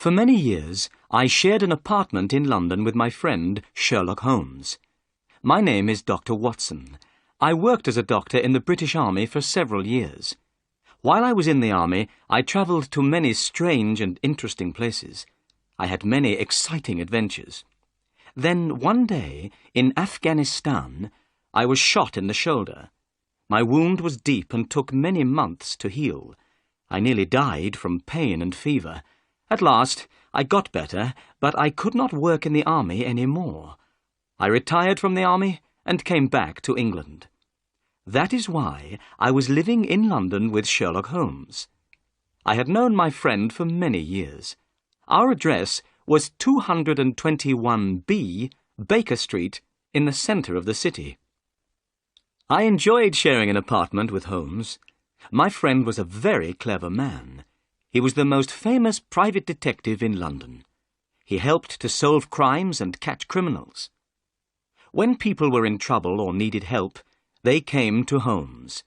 For many years, I shared an apartment in London with my friend Sherlock Holmes. My name is Dr. Watson. I worked as a doctor in the British Army for several years. While I was in the Army, I travelled to many strange and interesting places. I had many exciting adventures. Then, one day, in Afghanistan, I was shot in the shoulder. My wound was deep and took many months to heal. I nearly died from pain and fever. At last, I got better, but I could not work in the Army any more. I retired from the Army and came back to England. That is why I was living in London with Sherlock Holmes. I had known my friend for many years. Our address was 221B, Baker Street, in the centre of the city. I enjoyed sharing an apartment with Holmes. My friend was a very clever man. He was the most famous private detective in London. He helped to solve crimes and catch criminals. When people were in trouble or needed help, they came to Holmes.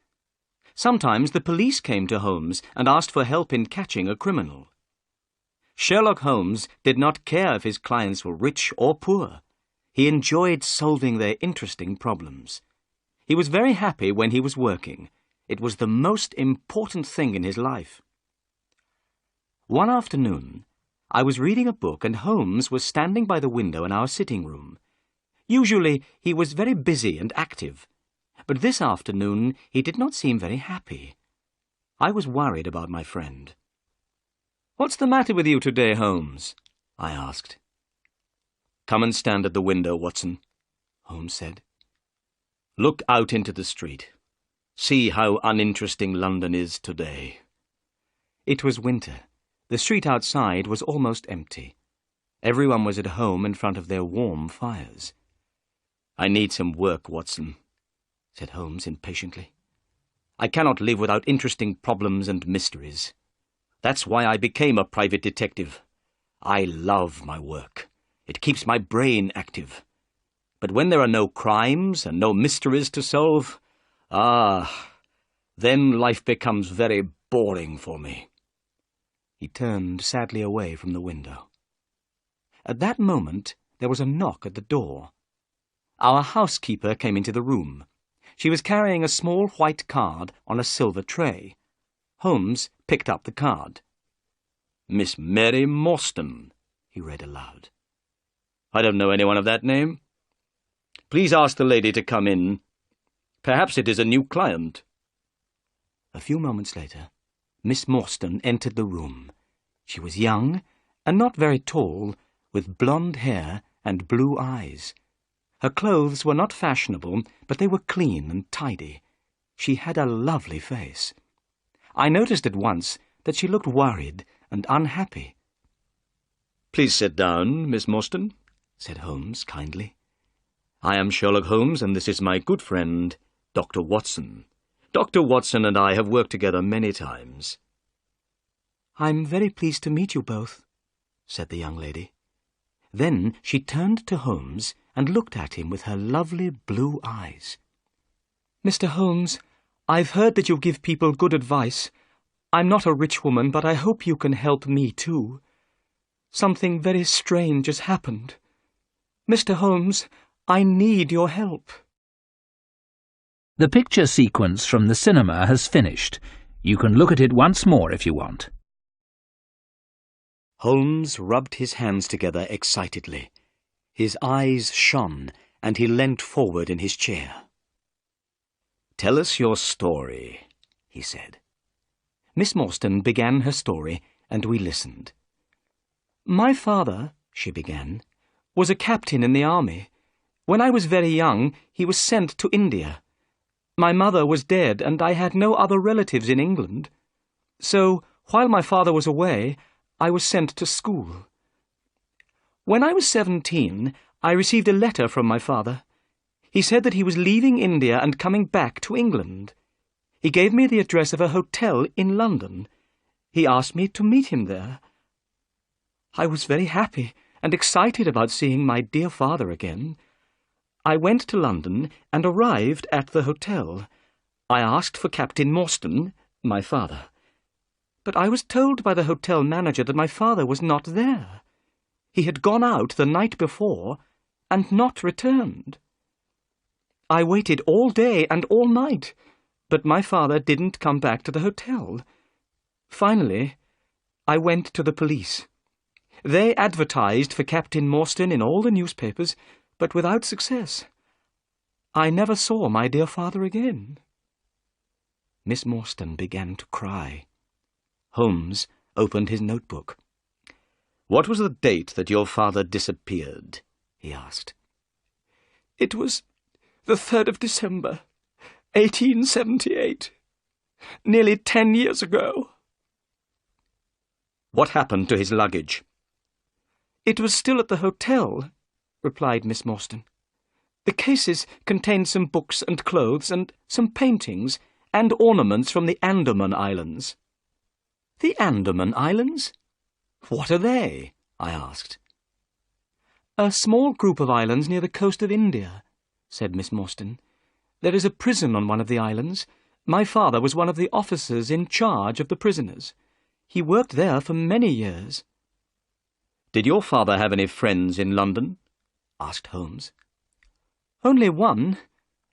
Sometimes the police came to Holmes and asked for help in catching a criminal. Sherlock Holmes did not care if his clients were rich or poor. He enjoyed solving their interesting problems. He was very happy when he was working. It was the most important thing in his life. One afternoon, I was reading a book and Holmes was standing by the window in our sitting room. Usually, he was very busy and active, but this afternoon he did not seem very happy. I was worried about my friend. "What's the matter with you today, Holmes?" I asked. "Come and stand at the window, Watson," Holmes said. "Look out into the street. See how uninteresting London is today." It was winter. The street outside was almost empty. Everyone was at home in front of their warm fires. "I need some work, Watson," said Holmes impatiently. "I cannot live without interesting problems and mysteries. That's why I became a private detective. I love my work. It keeps my brain active. But when there are no crimes and no mysteries to solve, then life becomes very boring for me." He turned sadly away from the window. At that moment, there was a knock at the door. Our housekeeper came into the room. She was carrying a small white card on a silver tray. Holmes picked up the card. "Miss Mary Morstan," he read aloud. "I don't know anyone of that name. Please ask the lady to come in. Perhaps it is a new client." A few moments later, Miss Morstan entered the room. She was young and not very tall, with blonde hair and blue eyes. Her clothes were not fashionable, but they were clean and tidy. She had a lovely face. I noticed at once that she looked worried and unhappy. "Please sit down, Miss Morstan," said Holmes kindly. "I am Sherlock Holmes, and this is my good friend, Dr. Watson. Dr. Watson and I have worked together many times." "I'm very pleased to meet you both," said the young lady. Then she turned to Holmes and looked at him with her lovely blue eyes. "Mr. Holmes, I've heard that you give people good advice. I'm not a rich woman, but I hope you can help me too. Something very strange has happened. Mr. Holmes, I need your help." The picture sequence from the cinema has finished. You can look at it once more if you want. Holmes rubbed his hands together excitedly. His eyes shone, and he leant forward in his chair. "Tell us your story," he said. Miss Morstan began her story, and we listened. "My father," she began, "was a captain in the army. When I was very young, he was sent to India. My mother was dead, and I had no other relatives in England. So, while my father was away, I was sent to school. When I was 17, I received a letter from my father. He said that he was leaving India and coming back to England. He gave me the address of a hotel in London. He asked me to meet him there. I was very happy and excited about seeing my dear father again. I went to London and arrived at the hotel. I asked for Captain Morstan, my father. But I was told by the hotel manager that my father was not there. He had gone out the night before and not returned. I waited all day and all night, but my father didn't come back to the hotel. Finally, I went to the police. They advertised for Captain Morstan in all the newspapers, but without success. I never saw my dear father again." Miss Morstan began to cry. Holmes opened his notebook. "What was the date that your father disappeared?" he asked. "It was the 3rd of December, 1878. Nearly 10 years ago." "What happened to his luggage?" "It was still at the hotel," replied Miss Morstan. "The cases contained some books and clothes and some paintings and ornaments from the Andaman Islands." "The Andaman Islands? What are they?" I asked. "A small group of islands near the coast of India," said Miss Morstan. "There is a prison on one of the islands. My father was one of the officers in charge of the prisoners. He worked there for many years." "Did your father have any friends in London?" asked Holmes. "Only one,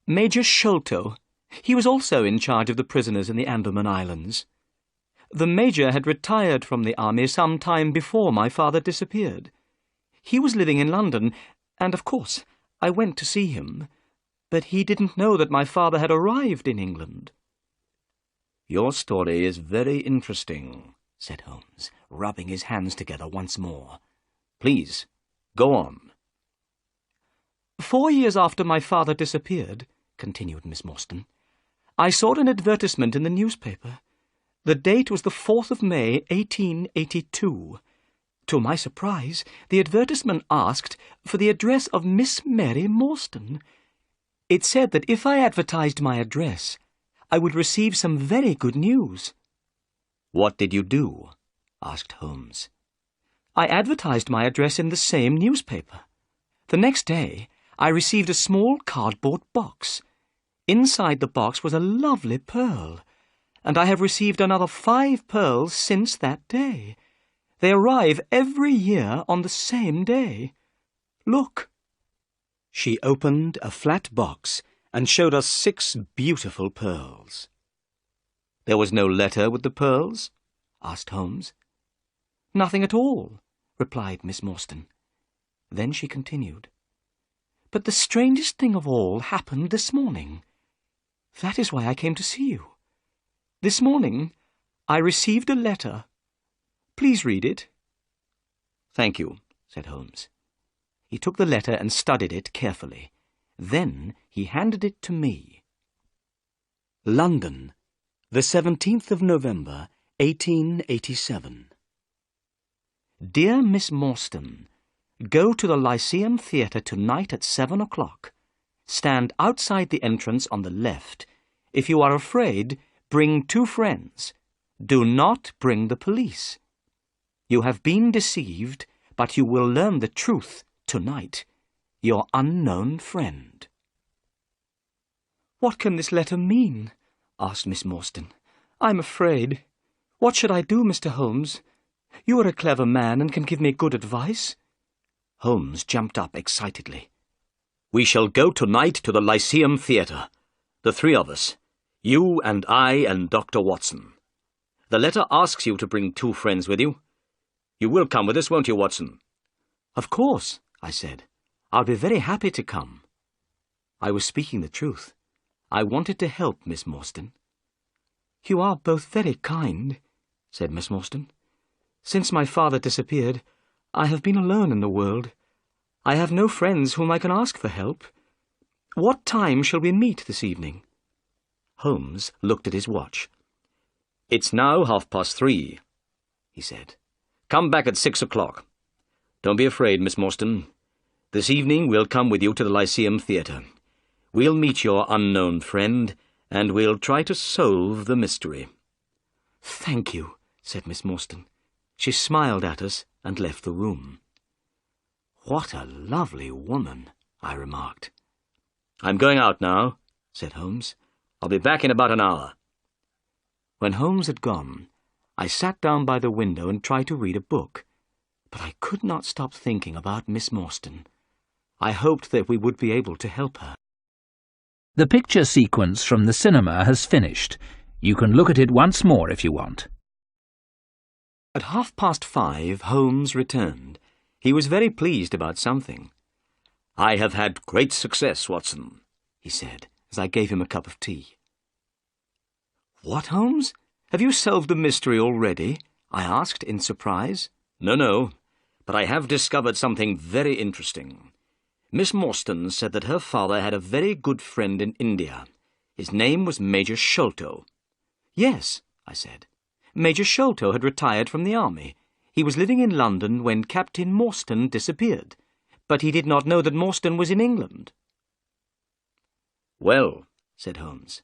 Major Sholto. He was also in charge of the prisoners in the Andaman Islands. The Major had retired from the army some time before my father disappeared. He was living in London, and of course I went to see him, but he didn't know that my father had arrived in England." "Your story is very interesting," said Holmes, rubbing his hands together once more. "Please, go on." "4 years after my father disappeared," continued Miss Morstan, "I saw an advertisement in the newspaper. The date was the 4th of May, 1882. To my surprise, the advertisement asked for the address of Miss Mary Morstan. It said that if I advertised my address, I would receive some very good news." "What did you do?" asked Holmes. "I advertised my address in the same newspaper. The next day, I received a small cardboard box. Inside the box was a lovely pearl, and I have received another 5 pearls since that day. They arrive every year on the same day. Look." She opened a flat box and showed us 6 beautiful pearls. "There was no letter with the pearls?" asked Holmes. "Nothing at all," replied Miss Morstan. Then she continued, "But the strangest thing of all happened this morning. That is why I came to see you. This morning I received a letter. Please read it." "Thank you," said Holmes. He took the letter and studied it carefully. Then he handed it to me. London, the 17th of November, 1887. Dear Miss Morstan, go to the Lyceum Theatre tonight at 7 o'clock. Stand outside the entrance on the left. If you are afraid, bring 2 friends. Do not bring the police. You have been deceived, but you will learn the truth tonight. Your unknown friend. "What can this letter mean?" asked Miss Morstan. "I'm afraid. What should I do, Mr. Holmes? You are a clever man and can give me good advice." Holmes jumped up excitedly. "We shall go tonight to the Lyceum Theatre. The 3 of us. You and I and Dr. Watson. The letter asks you to bring 2 friends with you. You will come with us, won't you, Watson?" "Of course," I said. "I'll be very happy to come." I was speaking the truth. I wanted to help Miss Morstan. "You are both very kind," said Miss Morstan. "Since my father disappeared, I have been alone in the world. I have no friends whom I can ask for help. What time shall we meet this evening?" Holmes looked at his watch. "It's now 3:30, he said. "Come back at 6 o'clock. Don't be afraid, Miss Morstan. This evening we'll come with you to the Lyceum Theatre. We'll meet your unknown friend, and we'll try to solve the mystery." "Thank you," said Miss Morstan. She smiled at us and left the room. "What a lovely woman," I remarked. "I'm going out now," said Holmes. "I'll be back in about an hour." When Holmes had gone, I sat down by the window and tried to read a book, but I could not stop thinking about Miss Morstan. I hoped that we would be able to help her. The picture sequence from the cinema has finished. You can look at it once more if you want. At 5:30, Holmes returned. He was very pleased about something. "I have had great success, Watson," he said, as I gave him a cup of tea. "What, Holmes? Have you solved the mystery already?" I asked in surprise. No, but I have discovered something very interesting. Miss Morstan said that her father had a very good friend in India. His name was Major Sholto. "Yes," I said. "Major Sholto had retired from the army. He was living in London when Captain Morstan disappeared, but he did not know that Morstan was in England." "Well," said Holmes,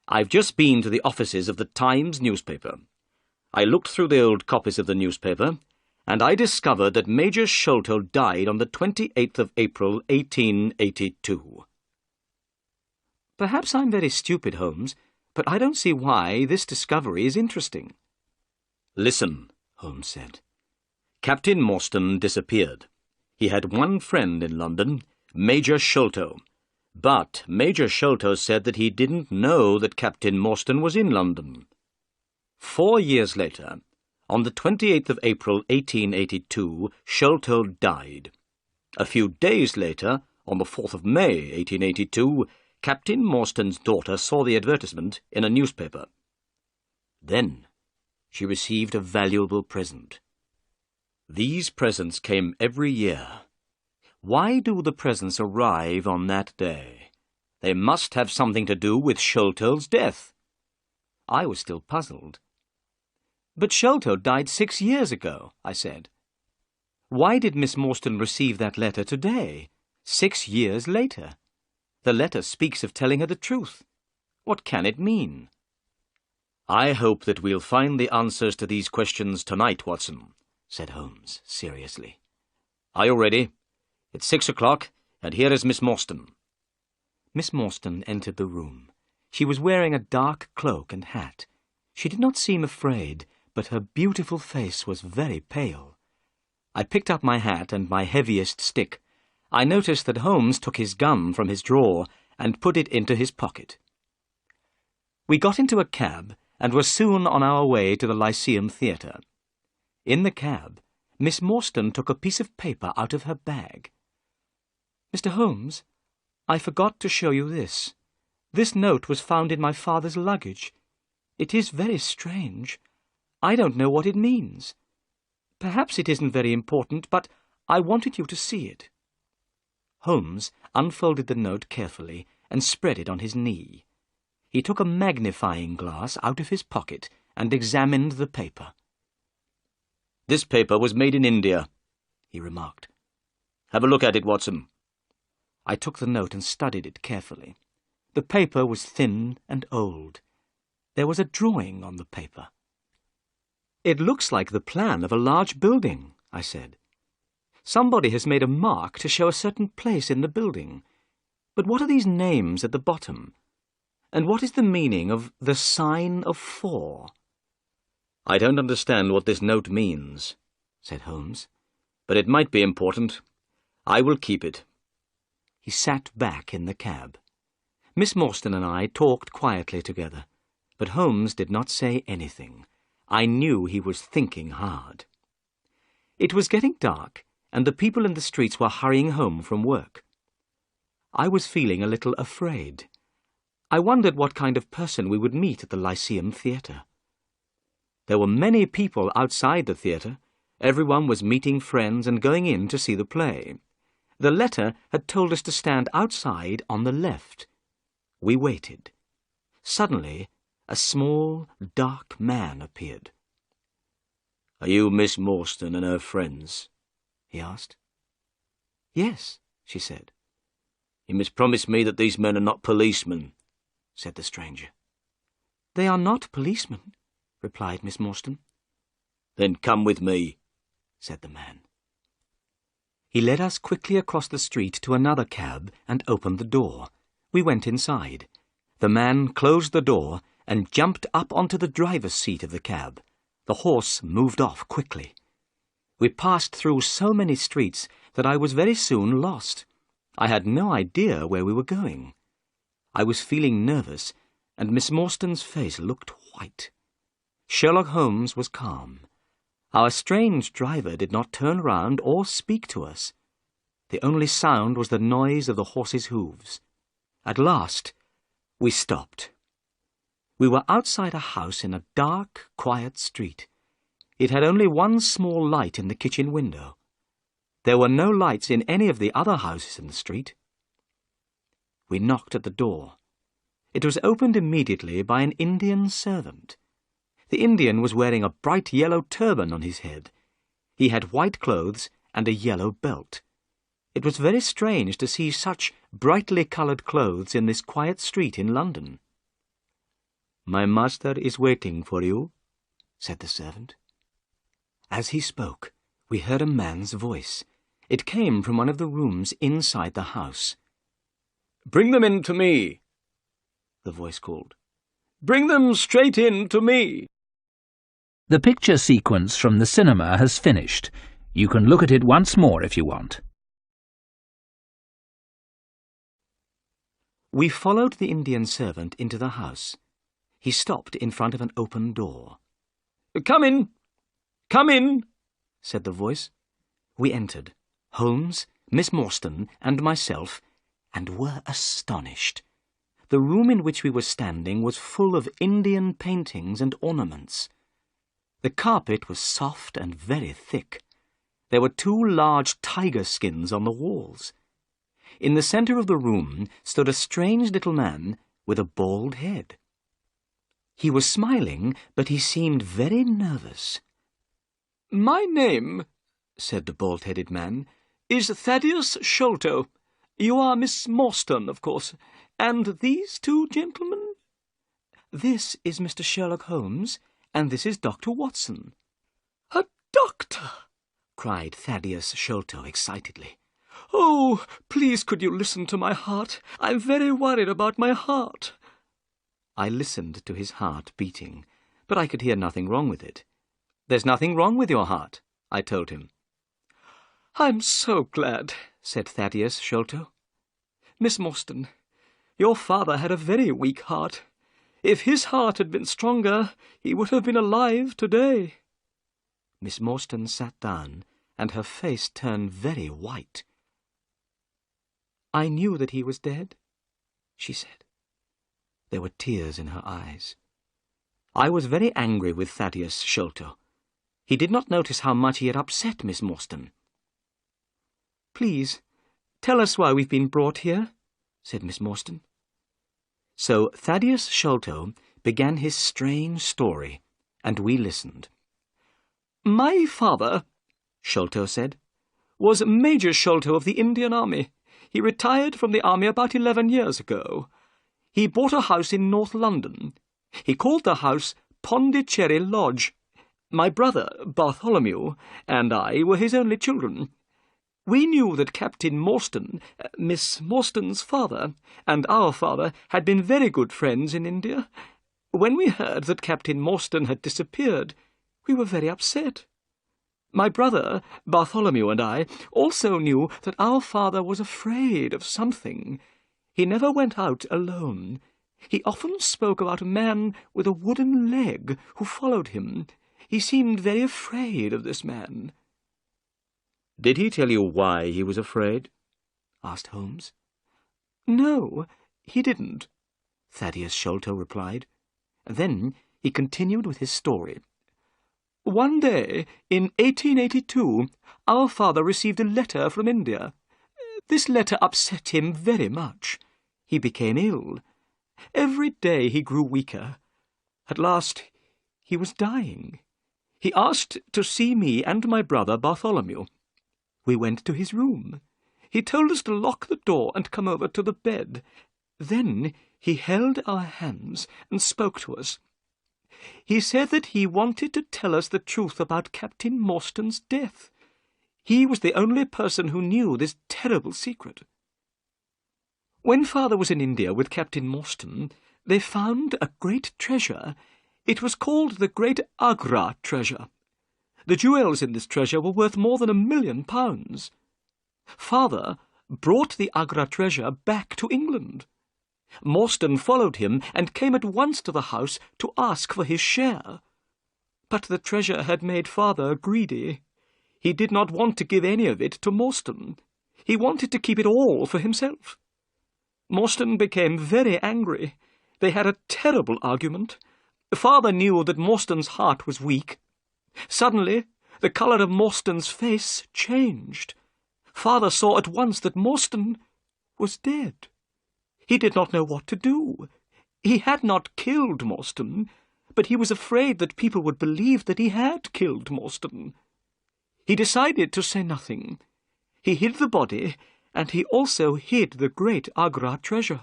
"I've just been to the offices of the Times newspaper. I looked through the old copies of the newspaper, and I discovered that Major Sholto died on the 28th of April, 1882. "Perhaps I'm very stupid, Holmes, but I don't see why this discovery is interesting." "Listen," Holmes said. "Captain Morstan disappeared. He had one friend in London, Major Sholto, but Major Sholto said that he didn't know that Captain Morstan was in London. 4 years later, on the 28th of April, 1882, Sholto died. A few days later, on the 4th of May, 1882, Captain Morstan's daughter saw the advertisement in a newspaper. Then she received a valuable present. These presents came every year. Why do the presents arrive on that day? They must have something to do with Sholto's death." I was still puzzled. "But Sholto died 6 years ago," I said. "Why did Miss Morstan receive that letter today, 6 years later? The letter speaks of telling her the truth. What can it mean?" "I hope that we'll find the answers to these questions tonight, Watson," said Holmes seriously. "Are you ready? It's 6 o'clock, and here is Miss Morstan." Miss Morstan entered the room. She was wearing a dark cloak and hat. She did not seem afraid, but her beautiful face was very pale. I picked up my hat and my heaviest stick. I noticed that Holmes took his gun from his drawer and put it into his pocket. We got into a cab and were soon on our way to the Lyceum Theatre. In the cab, Miss Morstan took a piece of paper out of her bag. "Mr. Holmes, I forgot to show you this. This note was found in my father's luggage. It is very strange. I don't know what it means. Perhaps it isn't very important, but I wanted you to see it." Holmes unfolded the note carefully and spread it on his knee. He took a magnifying glass out of his pocket and examined the paper. "This paper was made in India," he remarked. "Have a look at it, Watson." I took the note and studied it carefully. The paper was thin and old. There was a drawing on the paper. "It looks like the plan of a large building," I said. "Somebody has made a mark to show a certain place in the building. But what are these names at the bottom? And what is the meaning of the sign of 4? "I don't understand what this note means," said Holmes, "but it might be important. I will keep it." He sat back in the cab. Miss Morstan and I talked quietly together, but Holmes did not say anything. I knew he was thinking hard. It was getting dark, and the people in the streets were hurrying home from work. I was feeling a little afraid. I wondered what kind of person we would meet at the Lyceum Theatre. There were many people outside the theatre. Everyone was meeting friends and going in to see the play. The letter had told us to stand outside on the left. We waited. Suddenly, a small, dark man appeared. "Are you Miss Morstan and her friends?" he asked. "Yes," she said. "You must promise me that these men are not policemen," said the stranger. "They are not policemen," replied Miss Morstan. "Then come with me," said the man. He led us quickly across the street to another cab and opened the door. We went inside. The man closed the door and jumped up onto the driver's seat of the cab. The horse moved off quickly. We passed through so many streets that I was very soon lost. I had no idea where we were going. I was feeling nervous, and Miss Morstan's face looked white. Sherlock Holmes was calm. Our strange driver did not turn round or speak to us. The only sound was the noise of the horse's hooves. At last, we stopped. We were outside a house in a dark, quiet street. It had only one small light in the kitchen window. There were no lights in any of the other houses in the street. We knocked at the door. It was opened immediately by an Indian servant. The Indian was wearing a bright yellow turban on his head. He had white clothes and a yellow belt. It was very strange to see such brightly coloured clothes in this quiet street in London. "My master is waiting for you," said the servant. As he spoke, we heard a man's voice. It came from one of the rooms inside the house. "Bring them in to me," the voice called. "Bring them straight in to me." The picture sequence from the cinema has finished. You can look at it once more if you want. We followed the Indian servant into the house. He stopped in front of an open door. "Come in! Come in!" said the voice. We entered, Holmes, Miss Morstan, and myself, and were astonished. The room in which we were standing was full of Indian paintings and ornaments. The carpet was soft and very thick. There were 2 large tiger skins on the walls. In the centre of the room stood a strange little man with a bald head. He was smiling, but he seemed very nervous. "My name," said the bald-headed man, "is Thaddeus Sholto. You are Miss Morstan, of course. And these 2 gentlemen?" "This is Mr. Sherlock Holmes, and this is Dr. Watson." "A doctor!" cried Thaddeus Sholto excitedly. "Oh, please could you listen to my heart? I'm very worried about my heart." I listened to his heart beating, but I could hear nothing wrong with it. "There's nothing wrong with your heart," I told him. "I'm so glad," said Thaddeus Sholto. "Miss Morstan, your father had a very weak heart. If his heart had been stronger, he would have been alive today." Miss Morstan sat down, and her face turned very white. "I knew that he was dead," she said. There were tears in her eyes. I was very angry with Thaddeus Sholto. He did not notice how much he had upset Miss Morstan. "Please, tell us why we've been brought here," said Miss Morstan. So Thaddeus Sholto began his strange story, and we listened. "My father," Sholto said, "was Major Sholto of the Indian Army. He retired from the army about 11 years ago. He bought a house in North London. He called the house Pondicherry Lodge. My brother, Bartholomew, and I were his only children. We knew that Captain Morstan, Miss Morstan's father, and our father had been very good friends in India. When we heard that Captain Morstan had disappeared, we were very upset. My brother, Bartholomew, and I also knew that our father was afraid of something. He never went out alone. He often spoke about a man with a wooden leg who followed him. He seemed very afraid of this man." "Did he tell you why he was afraid?" asked Holmes. "No, he didn't," Thaddeus Sholto replied. Then he continued with his story. "One day, in 1882, our father received a letter from India. This letter upset him very much. He became ill. Every day he grew weaker. At last, he was dying. He asked to see me and my brother Bartholomew. We went to his room. He told us to lock the door and come over to the bed. Then he held our hands and spoke to us. He said that he wanted to tell us the truth about Captain Morstan's death. He was the only person who knew this terrible secret. When Father was in India with Captain Morstan, they found a great treasure. It was called the Great Agra treasure. The jewels in this treasure were worth more than £1,000,000. Father brought the Agra treasure back to England. Morstan followed him and came at once to the house to ask for his share. But the treasure had made Father greedy. He did not want to give any of it to Morstan. He wanted to keep it all for himself. Morstan became very angry. They had a terrible argument. Father knew that Morstan's heart was weak. Suddenly, the colour of Morstan's face changed. Father saw at once that Morstan was dead. He did not know what to do. He had not killed Morstan, but he was afraid that people would believe that he had killed Morstan. He decided to say nothing. He hid the body, and he also hid the great Agra treasure.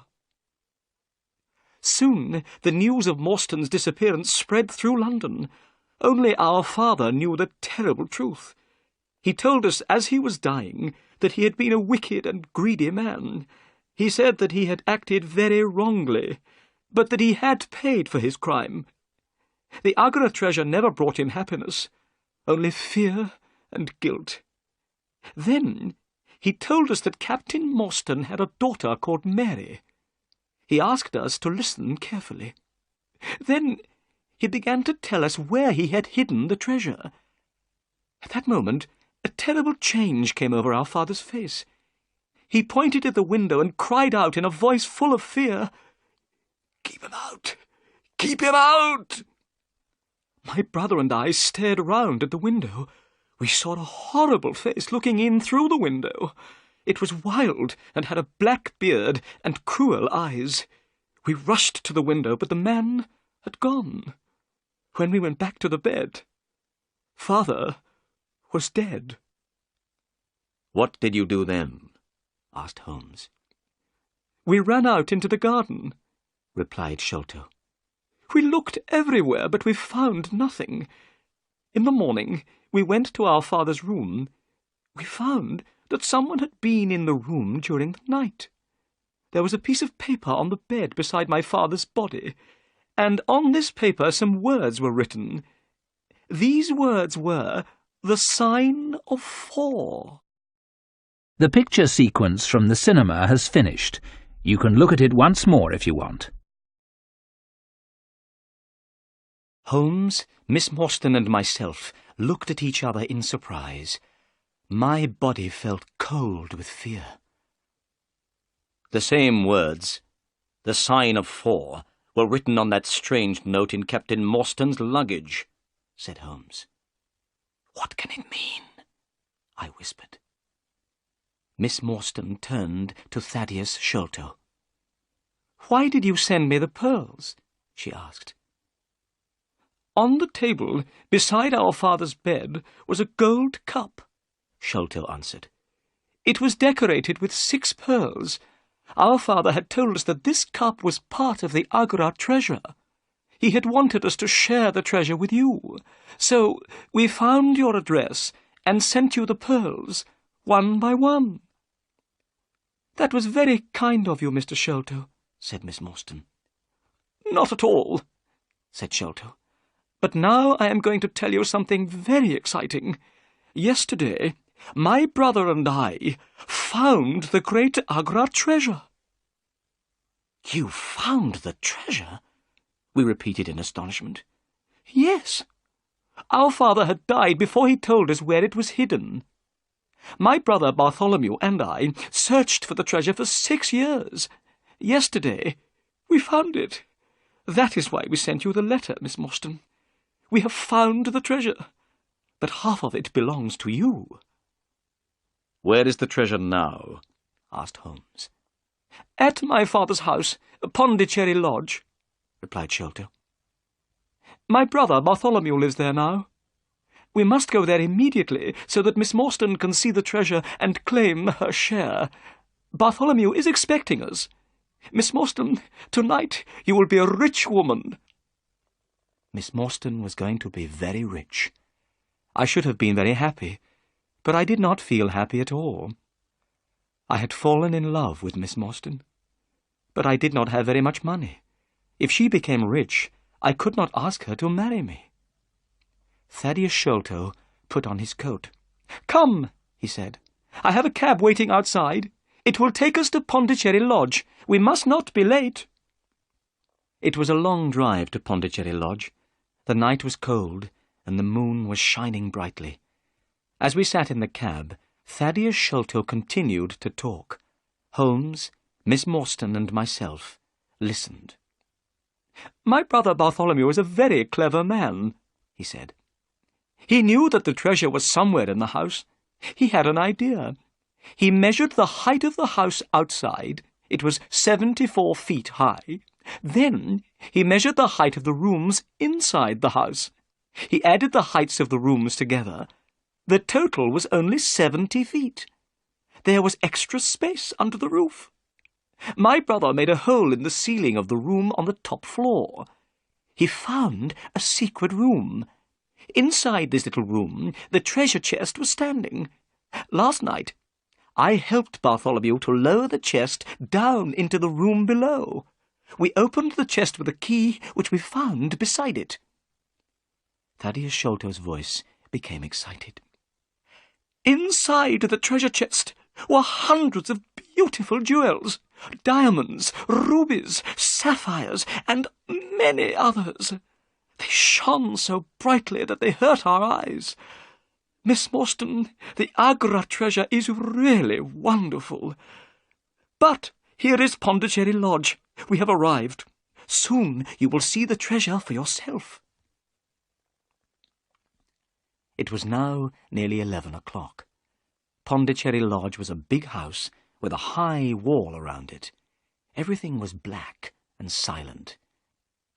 Soon the news of Morstan's disappearance spread through London. Only our father knew the terrible truth. He told us as he was dying that he had been a wicked and greedy man. He said that he had acted very wrongly, but that he had paid for his crime. The Agra treasure never brought him happiness, only fear and guilt. Then he told us that Captain Morstan had a daughter called Mary. He asked us to listen carefully. Then he began to tell us where he had hidden the treasure. At that moment, a terrible change came over our father's face. He pointed at the window and cried out in a voice full of fear, "Keep him out! Keep him out!" My brother and I stared round at the window. We saw a horrible face looking in through the window. It was wild and had a black beard and cruel eyes. We rushed to the window, but the man had gone. When we went back to the bed, Father was dead. "What did you do then?" asked Holmes. "We ran out into the garden," replied Sholto. "We looked everywhere, but we found nothing. In the morning, we went to our father's room. We found that someone had been in the room during the night. There was a piece of paper on the bed beside my father's body, and on this paper some words were written. These words were, 'The sign of 4. The picture sequence from the cinema has finished. You can look at it once more if you want. Holmes, Miss Morstan and myself looked at each other in surprise. My body felt cold with fear. "The same words, 'the sign of 4, were written on that strange note in Captain Morstan's luggage," said Holmes. "What can it mean?" I whispered. Miss Morstan turned to Thaddeus Sholto. "Why did you send me the pearls?" she asked. "On the table, beside our father's bed, was a gold cup," Sholto answered. "It was decorated with 6 pearls. Our father had told us that this cup was part of the Agra treasure. He had wanted us to share the treasure with you. So we found your address and sent you the pearls, one by one." "That was very kind of you, Mr. Sholto," said Miss Morstan. "Not at all," said Sholto. "But now I am going to tell you something very exciting. Yesterday, my brother and I found the great Agra treasure." "You found the treasure?" we repeated in astonishment. "Yes. Our father had died before he told us where it was hidden. My brother Bartholomew and I searched for the treasure for 6 years. Yesterday, we found it. That is why we sent you the letter, Miss Morstan. We have found the treasure, but half of it belongs to you." "Where is the treasure now?" asked Holmes. "At my father's house, Pondicherry Lodge," replied Sholto. "My brother Bartholomew lives there now. We must go there immediately so that Miss Morstan can see the treasure and claim her share. Bartholomew is expecting us. Miss Morstan, tonight you will be a rich woman." Miss Morstan was going to be very rich. I should have been very happy, but I did not feel happy at all. I had fallen in love with Miss Morstan, but I did not have very much money. If she became rich, I could not ask her to marry me. Thaddeus Sholto put on his coat. "Come," he said. "I have a cab waiting outside. It will take us to Pondicherry Lodge. We must not be late." It was a long drive to Pondicherry Lodge. The night was cold, and the moon was shining brightly. As we sat in the cab, Thaddeus Sholto continued to talk. Holmes, Miss Morstan, and myself listened. "My brother Bartholomew was a very clever man," he said. "He knew that the treasure was somewhere in the house. He had an idea. He measured the height of the house outside. It was 74 feet high. Then he measured the height of the rooms inside the house. He added the heights of the rooms together. The total was only 70 feet. There was extra space under the roof. My brother made a hole in the ceiling of the room on the top floor. He found a secret room. Inside this little room, the treasure chest was standing. Last night, I helped Bartholomew to lower the chest down into the room below. We opened the chest with a key which we found beside it." Thaddeus Sholto's voice became excited. "Inside the treasure chest were hundreds of beautiful jewels, diamonds, rubies, sapphires, and many others. They shone so brightly that they hurt our eyes. Miss Morstan, the Agra treasure is really wonderful. But here is Pondicherry Lodge. We have arrived. Soon you will see the treasure for yourself." It was now nearly 11 o'clock. Pondicherry Lodge was a big house with a high wall around it. Everything was black and silent.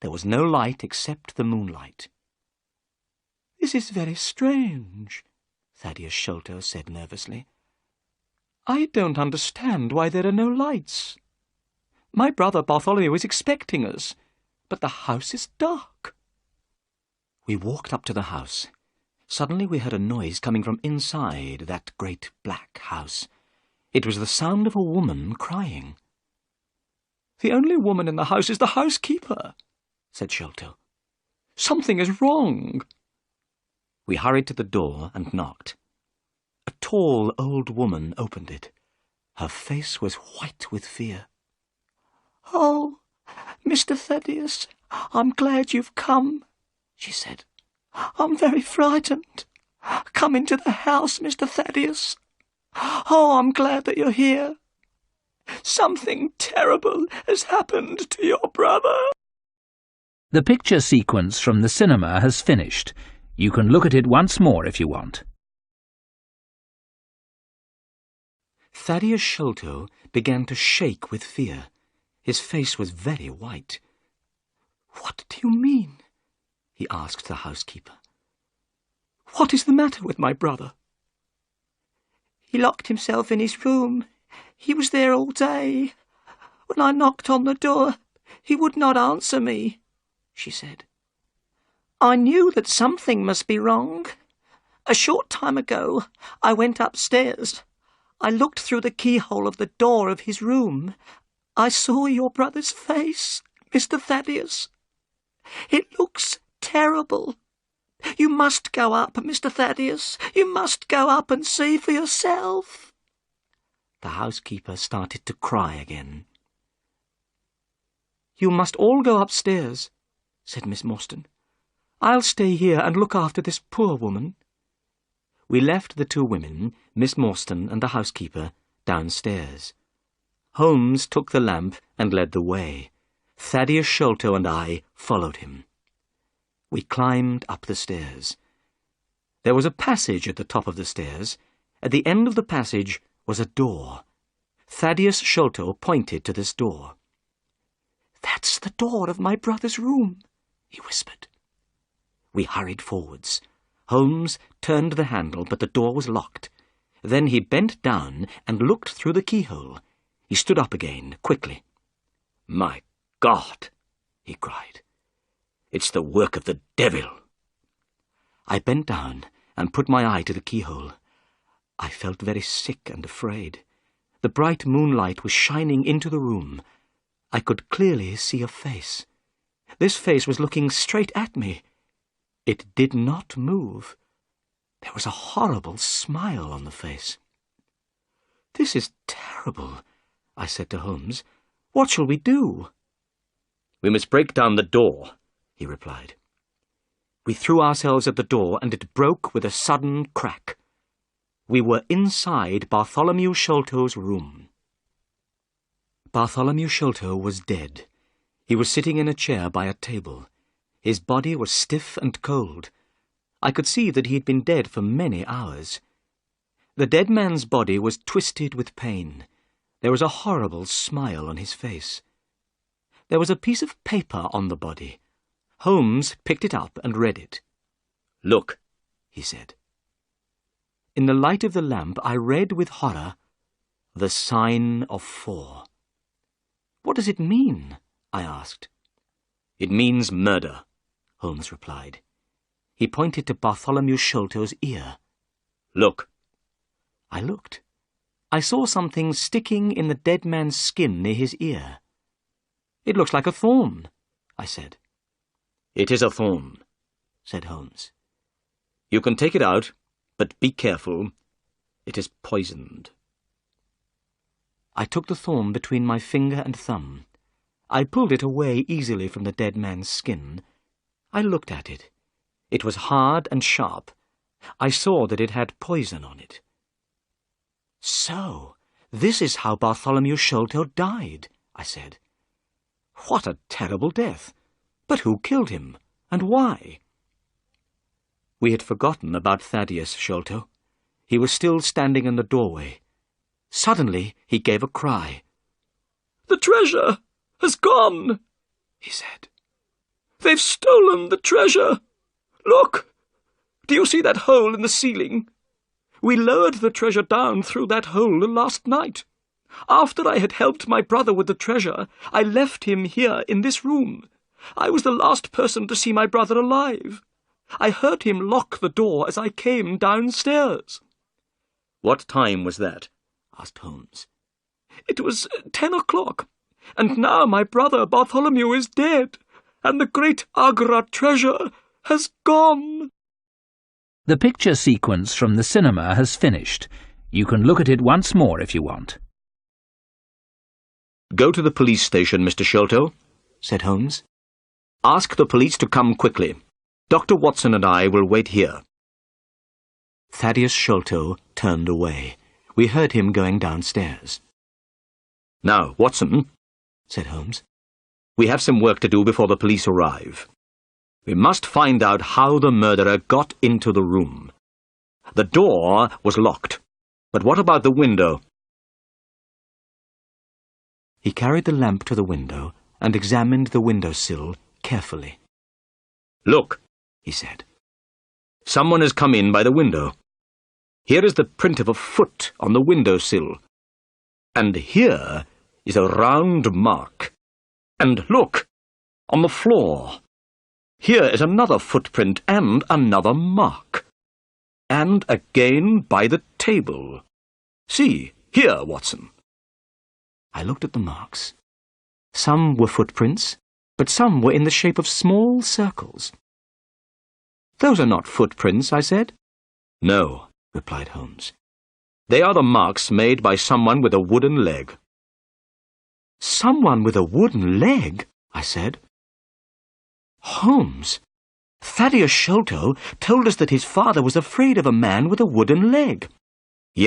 There was no light except the moonlight. "This is very strange," Thaddeus Sholto said nervously. "I don't understand why there are no lights. My brother Bartholomew is expecting us, but the house is dark." We walked up to the house. Suddenly we heard a noise coming from inside that great black house. It was the sound of a woman crying. "The only woman in the house is the housekeeper," said Sholto. "Something is wrong." We hurried to the door and knocked. A tall old woman opened it. Her face was white with fear. "Oh, Mr. Thaddeus, I'm glad you've come," she said. "I'm very frightened. Come into the house, Mr. Thaddeus. Oh, I'm glad that you're here. Something terrible has happened to your brother." The picture sequence from the cinema has finished. You can look at it once more if you want. Thaddeus Sholto began to shake with fear. His face was very white. "What do you mean?" he asked the housekeeper. "What is the matter with my brother?" "He locked himself in his room. He was there all day. When I knocked on the door, he would not answer me," she said. "I knew that something must be wrong. A short time ago, I went upstairs. I looked through the keyhole of the door of his room. I saw your brother's face, Mr. Thaddeus. It looks terrible. You must go up, Mr. Thaddeus. You must go up and see for yourself." The housekeeper started to cry again. "You must all go upstairs," said Miss Morstan. "I'll stay here and look after this poor woman." We left the two women, Miss Morstan and the housekeeper, downstairs. Holmes took the lamp and led the way. Thaddeus Sholto and I followed him. We climbed up the stairs. There was a passage at the top of the stairs. At the end of the passage was a door. Thaddeus Sholto pointed to this door. "That's the door of my brother's room," he whispered. We hurried forwards. Holmes turned the handle, but the door was locked. Then he bent down and looked through the keyhole. He stood up again, quickly. "My God!" he cried. "It's the work of the devil." I bent down and put my eye to the keyhole. I felt very sick and afraid. The bright moonlight was shining into the room. I could clearly see a face. This face was looking straight at me. It did not move. There was a horrible smile on the face. "This is terrible," I said to Holmes. "What shall we do?" "We must break down the door," he replied. We threw ourselves at the door, and it broke with a sudden crack. We were inside Bartholomew Sholto's room. Bartholomew Sholto was dead. He was sitting in a chair by a table. His body was stiff and cold. I could see that he had been dead for many hours. The dead man's body was twisted with pain. There was a horrible smile on his face. There was a piece of paper on the body. Holmes picked it up and read it. "Look," he said. In the light of the lamp, I read with horror, "The sign of 4." "What does it mean?" I asked. "It means murder," Holmes replied. He pointed to Bartholomew Sholto's ear. "Look." I looked. I saw something sticking in the dead man's skin near his ear. "It looks like a thorn," I said. "It is a thorn," said Holmes. "You can take it out, but be careful. It is poisoned." I took the thorn between my finger and thumb. I pulled it away easily from the dead man's skin. I looked at it. It was hard and sharp. I saw that it had poison on it. "So, this is how Bartholomew Sholto died," I said. "What a terrible death! But who killed him, and why?" We had forgotten about Thaddeus Sholto. He was still standing in the doorway. Suddenly he gave a cry. "The treasure has gone," he said. "They've stolen the treasure. Look! Do you see that hole in the ceiling? We lowered the treasure down through that hole last night. After I had helped my brother with the treasure, I left him here in this room. I was the last person to see my brother alive. I heard him lock the door as I came downstairs." "What time was that?" asked Holmes. "It was 10 o'clock, and now my brother Bartholomew is dead, and the great Agra treasure has gone." The picture sequence from the cinema has finished. You can look at it once more if you want. "Go to the police station, Mr. Sholto," said Holmes. "Ask the police to come quickly. Dr. Watson and I will wait here." Thaddeus Sholto turned away. We heard him going downstairs. "Now, Watson," said Holmes, "we have some work to do before the police arrive. We must find out how the murderer got into the room. The door was locked, but what about the window?" He carried the lamp to the window and examined the windowsill carefully. "Look," he said. "Someone has come in by the window. Here is the print of a foot on the windowsill. And here is a round mark. And look, on the floor. Here is another footprint and another mark. And again by the table. See, here, Watson." I looked at the marks. Some were footprints, but some were in the shape of small circles. "Those are not footprints," I said. "No," replied Holmes. "They are the marks made by someone with a wooden leg." "Someone with a wooden leg?" I said. "Holmes, Thaddeus Sholto told us that his father was afraid of a man with a wooden leg."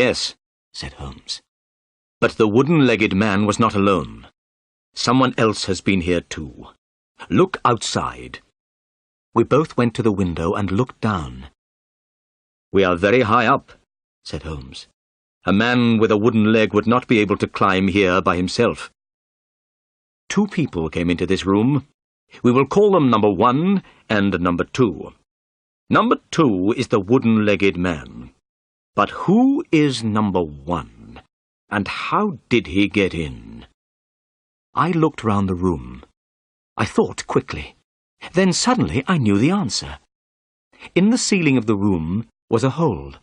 "Yes," said Holmes. "but the wooden-legged man was not alone. Someone else has been here too. Look outside." We both went to the window and looked down. "We are very high up," said Holmes. "A man with a wooden leg would not be able to climb here by himself. 2 people came into this room. We will call them number 1 and number 2. Number 2 is the wooden-legged man. But who is number 1? And how did he get in?" I looked round the room. I thought quickly. Then suddenly I knew the answer. In the ceiling of the room was a hole.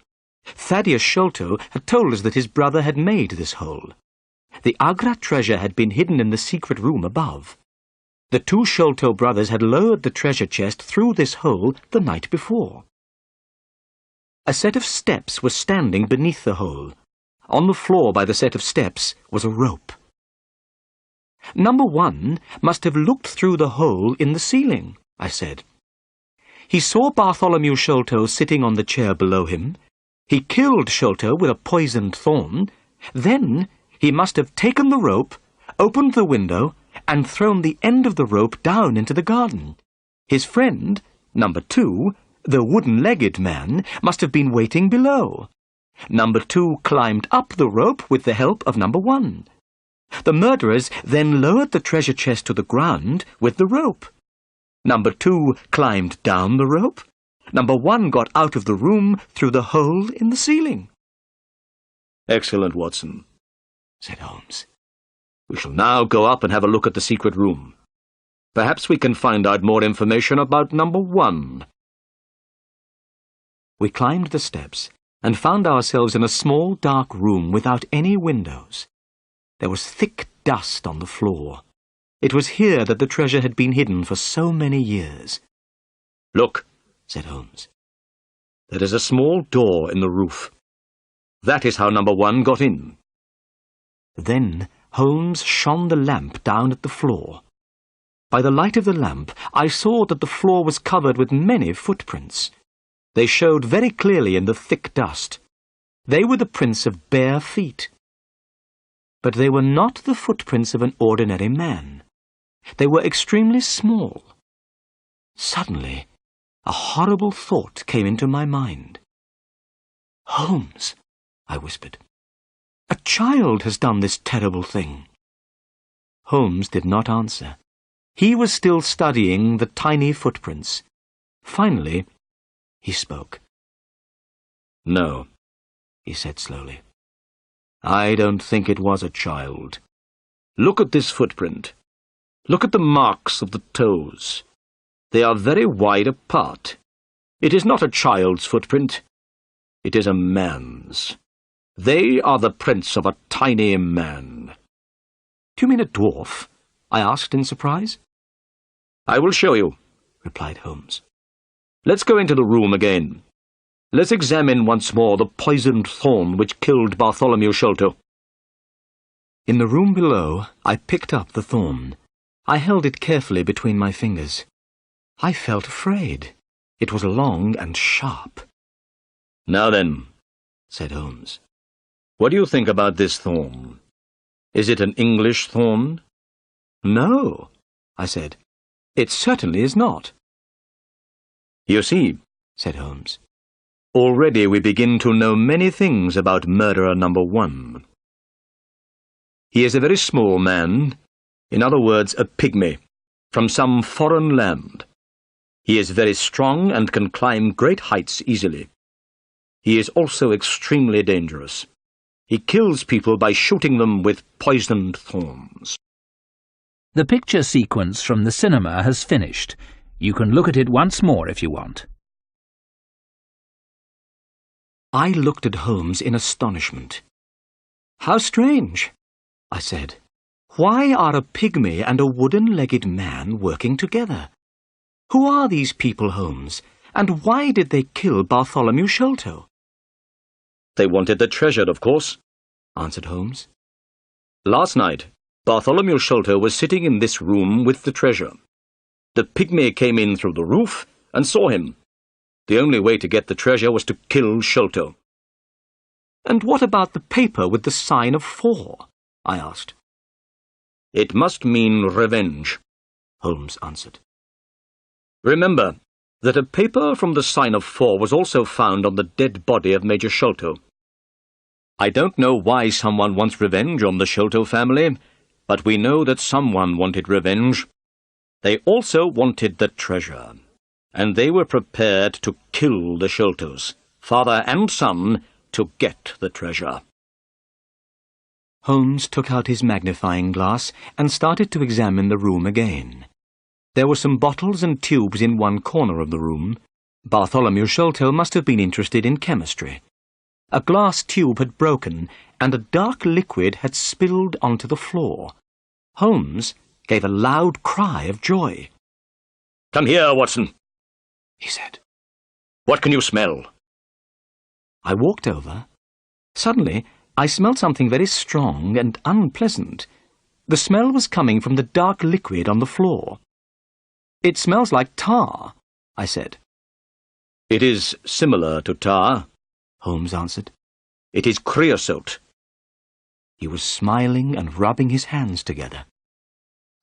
Thaddeus Sholto had told us that his brother had made this hole. The Agra treasure had been hidden in the secret room above. The two Sholto brothers had lowered the treasure chest through this hole the night before. A set of steps was standing beneath the hole. On the floor by the set of steps was a rope. Number 1 must have looked through the hole in the ceiling, I said. He saw Bartholomew Sholto sitting on the chair below him. He killed Sholto with a poisoned thorn. Then he must have taken the rope, opened the window, and thrown the end of the rope down into the garden. His friend, number 2, the wooden-legged man, must have been waiting below. Number 2 climbed up the rope with the help of number 1. The murderers then lowered the treasure chest to the ground with the rope. Number 2 climbed down the rope. Number 1 got out of the room through the hole in the ceiling. Excellent, Watson, said Holmes. We shall now go up and have a look at the secret room. Perhaps we can find out more information about number 1. We climbed the steps and found ourselves in a small, dark room without any windows. There was thick dust on the floor. It was here that the treasure had been hidden for so many years. Look, said Holmes. There is a small door in the roof. That is how number 1 got in. Then Holmes shone the lamp down at the floor. By the light of the lamp, I saw that the floor was covered with many footprints. They showed very clearly in the thick dust. They were the prints of bare feet. But they were not the footprints of an ordinary man. They were extremely small. Suddenly, a horrible thought came into my mind. "Holmes," I whispered, "a child has done this terrible thing." Holmes did not answer. He was still studying the tiny footprints. Finally, he spoke. "No," he said slowly. "I don't think it was a child. Look at this footprint. Look at the marks of the toes. They are very wide apart. It is not a child's footprint. It is a man's. They are the prints of a tiny man." "Do you mean a dwarf?" I asked in surprise. "I will show you," replied Holmes. "Let's go into the room again. Let's examine once more the poisoned thorn which killed Bartholomew Sholto." In the room below, I picked up the thorn. I held it carefully between my fingers. I felt afraid. It was long and sharp. "Now then," said Holmes, "what do you think about this thorn? Is it an English thorn?" "No," I said. "It certainly is not." "You see," said Holmes, "already we begin to know many things about murderer number 1. He is a very small man, in other words, a pygmy, from some foreign land. He is very strong and can climb great heights easily. He is also extremely dangerous. He kills people by shooting them with poisoned thorns." The picture sequence from the cinema has finished. You can look at it once more if you want. I looked at Holmes in astonishment. "How strange," I said. "Why are a pygmy and a wooden-legged man working together? Who are these people, Holmes, and why did they kill Bartholomew Sholto?" "They wanted the treasure, of course," answered Holmes. "Last night, Bartholomew Sholto was sitting in this room with the treasure. The pygmy came in through the roof and saw him. The only way to get the treasure was to kill Sholto." "And what about the paper with the sign of 4? I asked. "It must mean revenge," Holmes answered. "Remember that a paper from the sign of 4 was also found on the dead body of Major Sholto. I don't know why someone wants revenge on the Sholto family, but we know that someone wanted revenge. They also wanted the treasure, and they were prepared to kill the Sholtos, father and son, to get the treasure." Holmes took out his magnifying glass and started to examine the room again. There were some bottles and tubes in one corner of the room. Bartholomew Sholto must have been interested in chemistry. A glass tube had broken, and a dark liquid had spilled onto the floor. Holmes, gave a loud cry of joy. "Come here, Watson," he said. "What can you smell?" I walked over. Suddenly, I smelled something very strong and unpleasant. The smell was coming from the dark liquid on the floor. "It smells like tar," I said. "It is similar to tar," Holmes answered. "It is creosote." He was smiling and rubbing his hands together.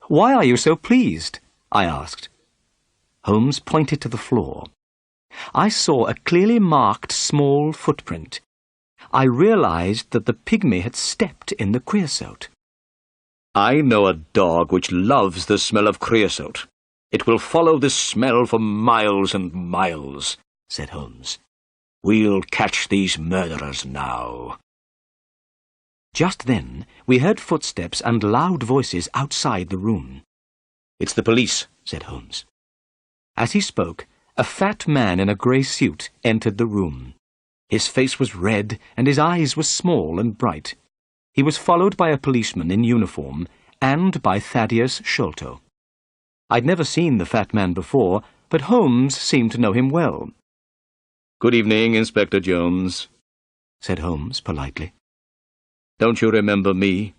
"Why are you so pleased?" I asked. Holmes pointed to the floor. I saw a clearly marked small footprint. I realized that the pygmy had stepped in the creosote. "I know a dog which loves the smell of creosote. It will follow this smell for miles and miles," said Holmes. "We'll catch these murderers now." Just then, we heard footsteps and loud voices outside the room. "It's the police," said Holmes. As he spoke, a fat man in a grey suit entered the room. His face was red and his eyes were small and bright. He was followed by a policeman in uniform and by Thaddeus Sholto. I'd never seen the fat man before, but Holmes seemed to know him well. "Good evening, Inspector Jones," said Holmes politely. "Don't you remember me?"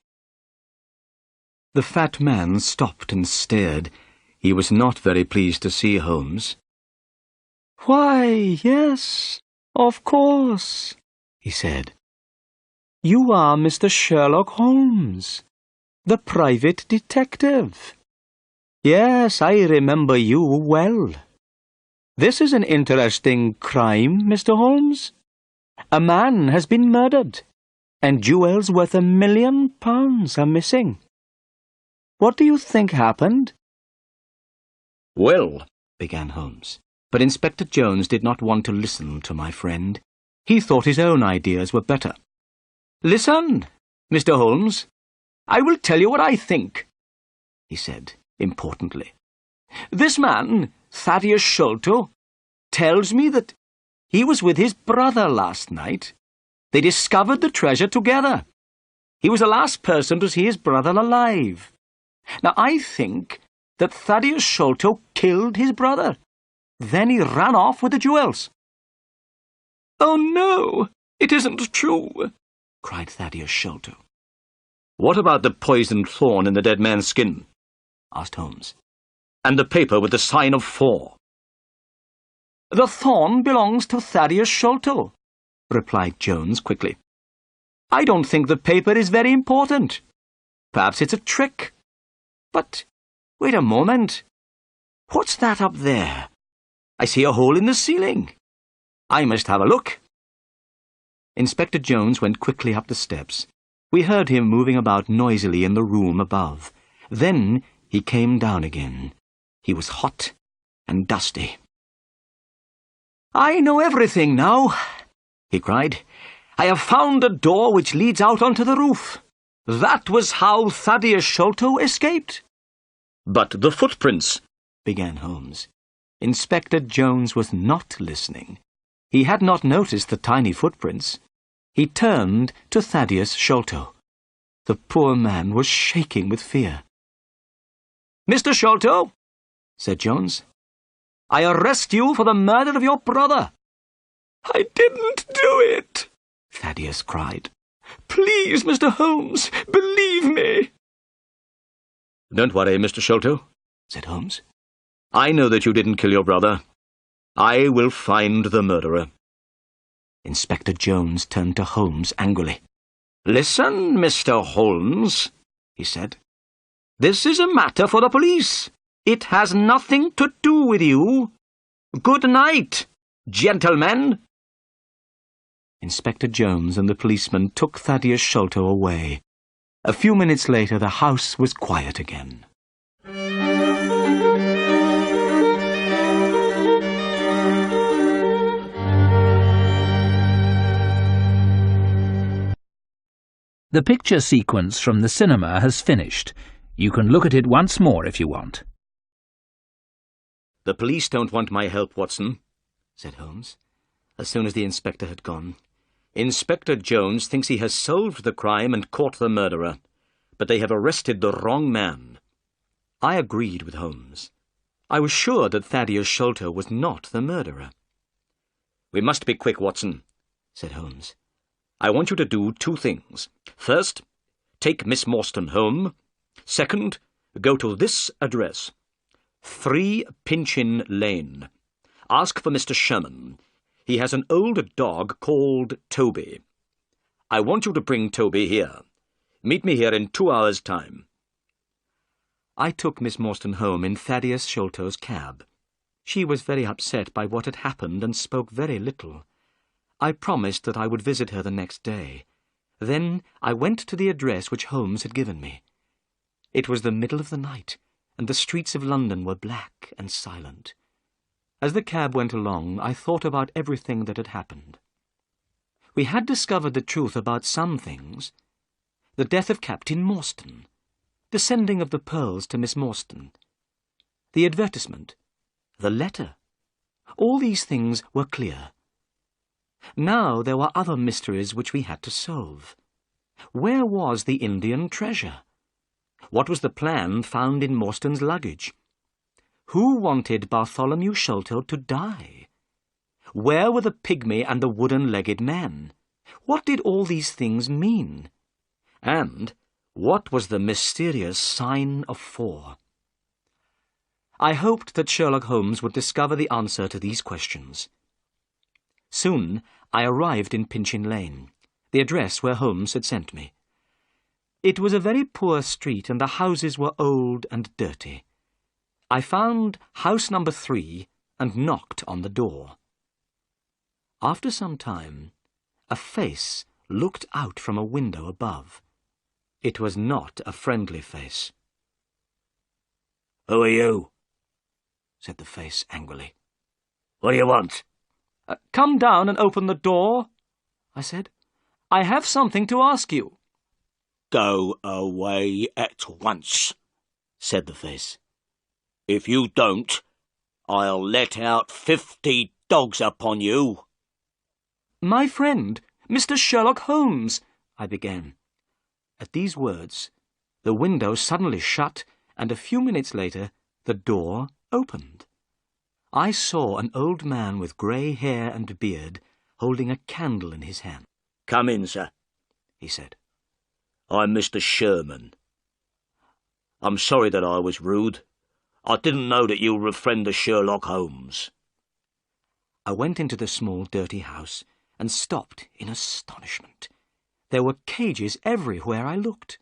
The fat man stopped and stared. He was not very pleased to see Holmes. "Why, yes, of course," he said. "You are Mr. Sherlock Holmes, the private detective. Yes, I remember you well. This is an interesting crime, Mr. Holmes. A man has been murdered, and jewels worth £1 million are missing. What do you think happened?" "Well," began Holmes, but Inspector Jones did not want to listen to my friend. He thought his own ideas were better. "Listen, Mr. Holmes, I will tell you what I think," he said importantly. "This man, Thaddeus Sholto, tells me that he was with his brother last night. They discovered the treasure together. He was the last person to see his brother alive. Now, I think that Thaddeus Sholto killed his brother. Then he ran off with the jewels." "Oh, no, it isn't true," cried Thaddeus Sholto. "What about the poisoned thorn in the dead man's skin?" asked Holmes. "And the paper with the sign of 4? "The thorn belongs to Thaddeus Sholto," replied Jones quickly. "I don't think the paper is very important. Perhaps it's a trick. But wait a moment. What's that up there? I see a hole in the ceiling. I must have a look." Inspector Jones went quickly up the steps. We heard him moving about noisily in the room above. Then he came down again. He was hot and dusty. "I know everything now," he cried. "I have found a door which leads out onto the roof. That was how Thaddeus Sholto escaped." "But the footprints," began Holmes. Inspector Jones was not listening. He had not noticed the tiny footprints. He turned to Thaddeus Sholto. The poor man was shaking with fear. "Mr. Sholto," said Jones, "I arrest you for the murder of your brother." "I didn't do it," Thaddeus cried. "Please, Mr. Holmes, believe me." "Don't worry, Mr. Sholto," said Holmes. "I know that you didn't kill your brother. I will find the murderer." Inspector Jones turned to Holmes angrily. "Listen, Mr. Holmes," he said. "This is a matter for the police. It has nothing to do with you. Good night, gentlemen." Inspector Jones and the policeman took Thaddeus Sholto away. A few minutes later, the house was quiet again. The picture sequence from the cinema has finished. You can look at it once more if you want. "The police don't want my help, Watson," said Holmes, as soon as the inspector had gone. "Inspector Jones thinks he has solved the crime and caught the murderer, but they have arrested the wrong man. I agreed with Holmes. I was sure that Thaddeus Sholto was not the murderer. "We must be quick, Watson," said Holmes. "I want you to do 2 things. First, take Miss Morstan home. Second, go to this address, 3 Pinchin Lane. Ask for Mr. Sherman. He has an old dog called Toby. I want you to bring Toby here. Meet me here in 2 hours' time." I took Miss Morstan home in Thaddeus Sholto's cab. She was very upset by what had happened and spoke very little. I promised that I would visit her the next day. Then I went to the address which Holmes had given me. It was the middle of the night, and the streets of London were black and silent. As the cab went along, I thought about everything that had happened. We had discovered the truth about some things. The death of Captain Morstan, the sending of the pearls to Miss Morstan, the advertisement, the letter. All these things were clear. Now there were other mysteries which we had to solve. Where was the Indian treasure? What was the plan found in Morstan's luggage? Who wanted Bartholomew Sholto to die? Where were the pygmy and the wooden-legged men? What did all these things mean? And what was the mysterious sign of 4? I hoped that Sherlock Holmes would discover the answer to these questions. Soon I arrived in Pinchin Lane, the address where Holmes had sent me. It was a very poor street, and the houses were old and dirty. I found house number 3 and knocked on the door. After some time, a face looked out from a window above. It was not a friendly face. "Who are you?" said the face angrily. "What do you want?" Come down and open the door," I said. "I have something to ask you." "Go away at once," said the face. "If you don't, I'll let out 50 dogs upon you." "My friend, Mr. Sherlock Holmes," I began. At these words, the window suddenly shut, and a few minutes later, the door opened. I saw an old man with grey hair and beard holding a candle in his hand. "Come in, sir," he said. "I'm Mr. Sherman. I'm sorry that I was rude. I didn't know that you were a friend of Sherlock Holmes." I went into the small, dirty house and stopped in astonishment. There were cages everywhere I looked.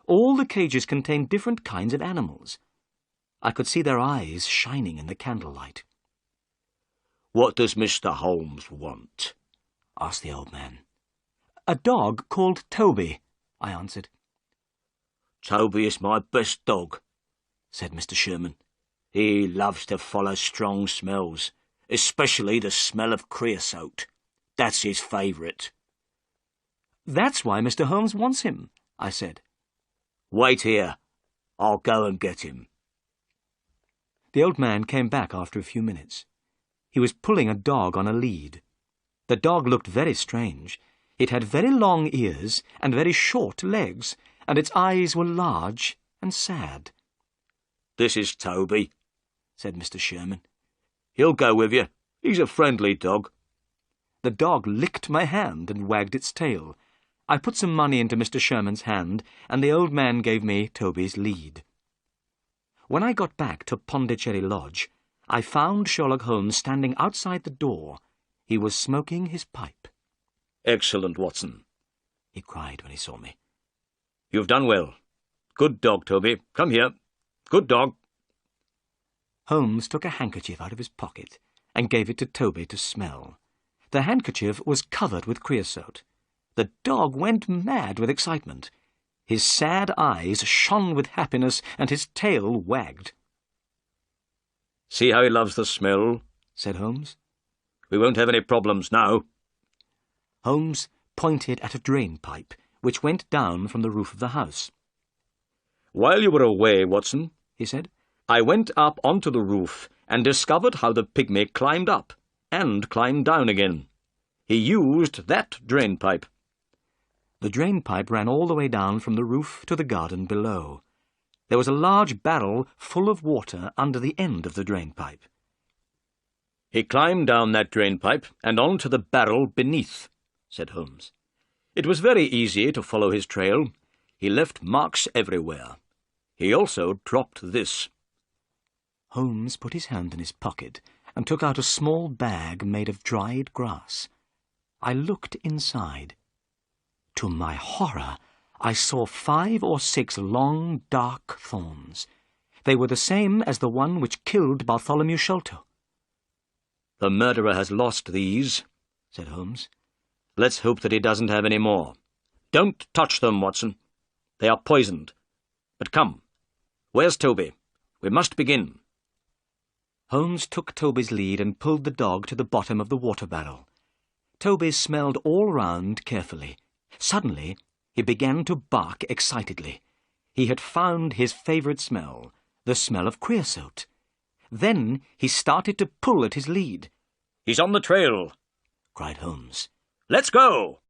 All the cages contained different kinds of animals. I could see their eyes shining in the candlelight. "What does Mr. Holmes want?" asked the old man. "A dog called Toby," I answered. "Toby is my best dog," said Mr. Sherman. "He loves to follow strong smells, especially the smell of creosote. That's his favourite." "That's why Mr. Holmes wants him," I said. "Wait here. I'll go and get him." The old man came back after a few minutes. He was pulling a dog on a lead. The dog looked very strange. It had very long ears and very short legs, and its eyes were large and sad. "This is Toby," said Mr. Sherman. "He'll go with you. He's a friendly dog." The dog licked my hand and wagged its tail. I put some money into Mr. Sherman's hand, and the old man gave me Toby's lead. When I got back to Pondicherry Lodge, I found Sherlock Holmes standing outside the door. He was smoking his pipe. "Excellent, Watson," he cried when he saw me. "You've done well. Good dog, Toby. Come here. Good dog." Holmes took a handkerchief out of his pocket and gave it to Toby to smell. The handkerchief was covered with creosote. The dog went mad with excitement. His sad eyes shone with happiness, and his tail wagged. "See how he loves the smell," said Holmes. "We won't have any problems now." Holmes pointed at a drain pipe, which went down from the roof of the house. "While you were away, Watson," he said, "I went up onto the roof and discovered how the pygmy climbed up and climbed down again. He used that drain pipe." The drain pipe ran all the way down from the roof to the garden below. There was a large barrel full of water under the end of the drain-pipe. "He climbed down that drain-pipe and on to the barrel beneath," said Holmes. "It was very easy to follow his trail. He left marks everywhere. He also dropped this." Holmes put his hand in his pocket and took out a small bag made of dried grass. I looked inside. To my horror, I saw 5 or 6 long, dark thorns. They were the same as the one which killed Bartholomew Sholto. "The murderer has lost these," said Holmes. "Let's hope that he doesn't have any more. Don't touch them, Watson. They are poisoned. But come, where's Toby? We must begin." Holmes took Toby's lead and pulled the dog to the bottom of the water barrel. Toby smelled all round carefully. Suddenly, he began to bark excitedly. He had found his favourite smell, the smell of creosote. Then he started to pull at his lead. "He's on the trail," cried Holmes. "Let's go!"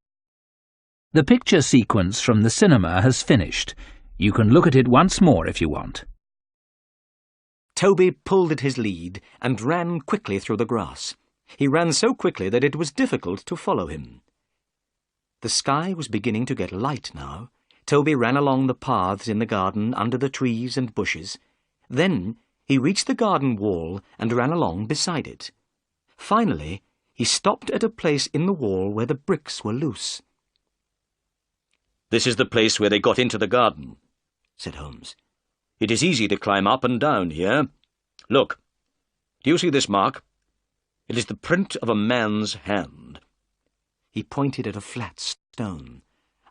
The picture sequence from the cinema has finished. You can look at it once more if you want. Toby pulled at his lead and ran quickly through the grass. He ran so quickly that it was difficult to follow him. The sky was beginning to get light now. Toby ran along the paths in the garden under the trees and bushes. Then he reached the garden wall and ran along beside it. Finally, he stopped at a place in the wall where the bricks were loose. "This is the place where they got into the garden," said Holmes. "It is easy to climb up and down here. Look, do you see this mark? It is the print of a man's hand." He pointed at a flat stone.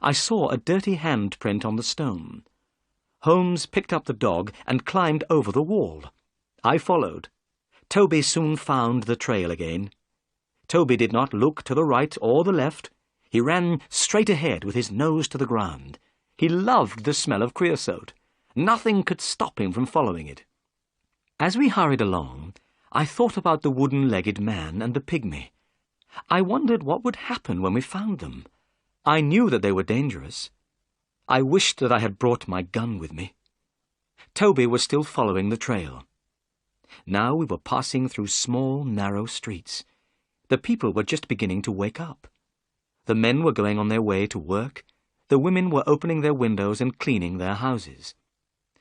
I saw a dirty handprint on the stone. Holmes picked up the dog and climbed over the wall. I followed. Toby soon found the trail again. Toby did not look to the right or the left. He ran straight ahead with his nose to the ground. He loved the smell of creosote. Nothing could stop him from following it. As we hurried along, I thought about the wooden-legged man and the pygmy. I wondered what would happen when we found them. I knew that they were dangerous. I wished that I had brought my gun with me. Toby was still following the trail. Now we were passing through small, narrow streets. The people were just beginning to wake up. The men were going on their way to work. The women were opening their windows and cleaning their houses.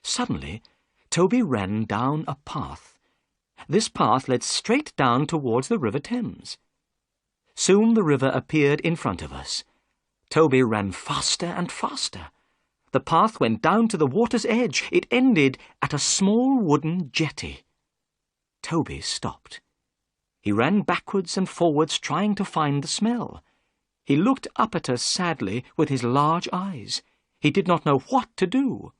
Suddenly, Toby ran down a path. This path led straight down towards the River Thames. Soon the river appeared in front of us. Toby ran faster and faster. The path went down to the water's edge. It ended at a small wooden jetty. Toby stopped. He ran backwards and forwards trying to find the smell. He looked up at us sadly with his large eyes. He did not know what to do.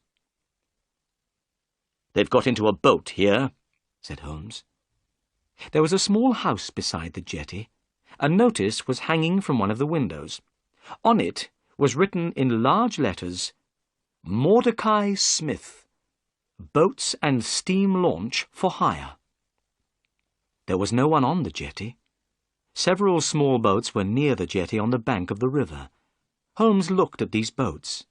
"They've got into a boat here," said Holmes. There was a small house beside the jetty. A notice was hanging from one of the windows. On it was written in large letters, "Mordecai Smith, Boats and Steam Launch for Hire." There was no one on the jetty. Several small boats were near the jetty on the bank of the river. Holmes looked at these boats.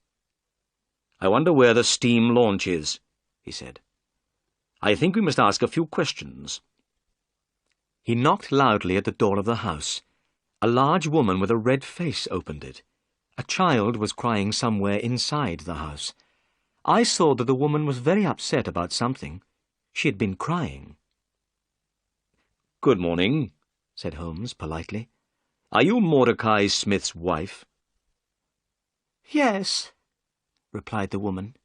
"I wonder where the steam launch is," he said. "I think we must ask a few questions." He knocked loudly at the door of the house. A large woman with a red face opened it. A child was crying somewhere inside the house. I saw that the woman was very upset about something. She had been crying. "Good morning," said Holmes politely. "Are you Mordecai Smith's wife?" "Yes," replied the woman.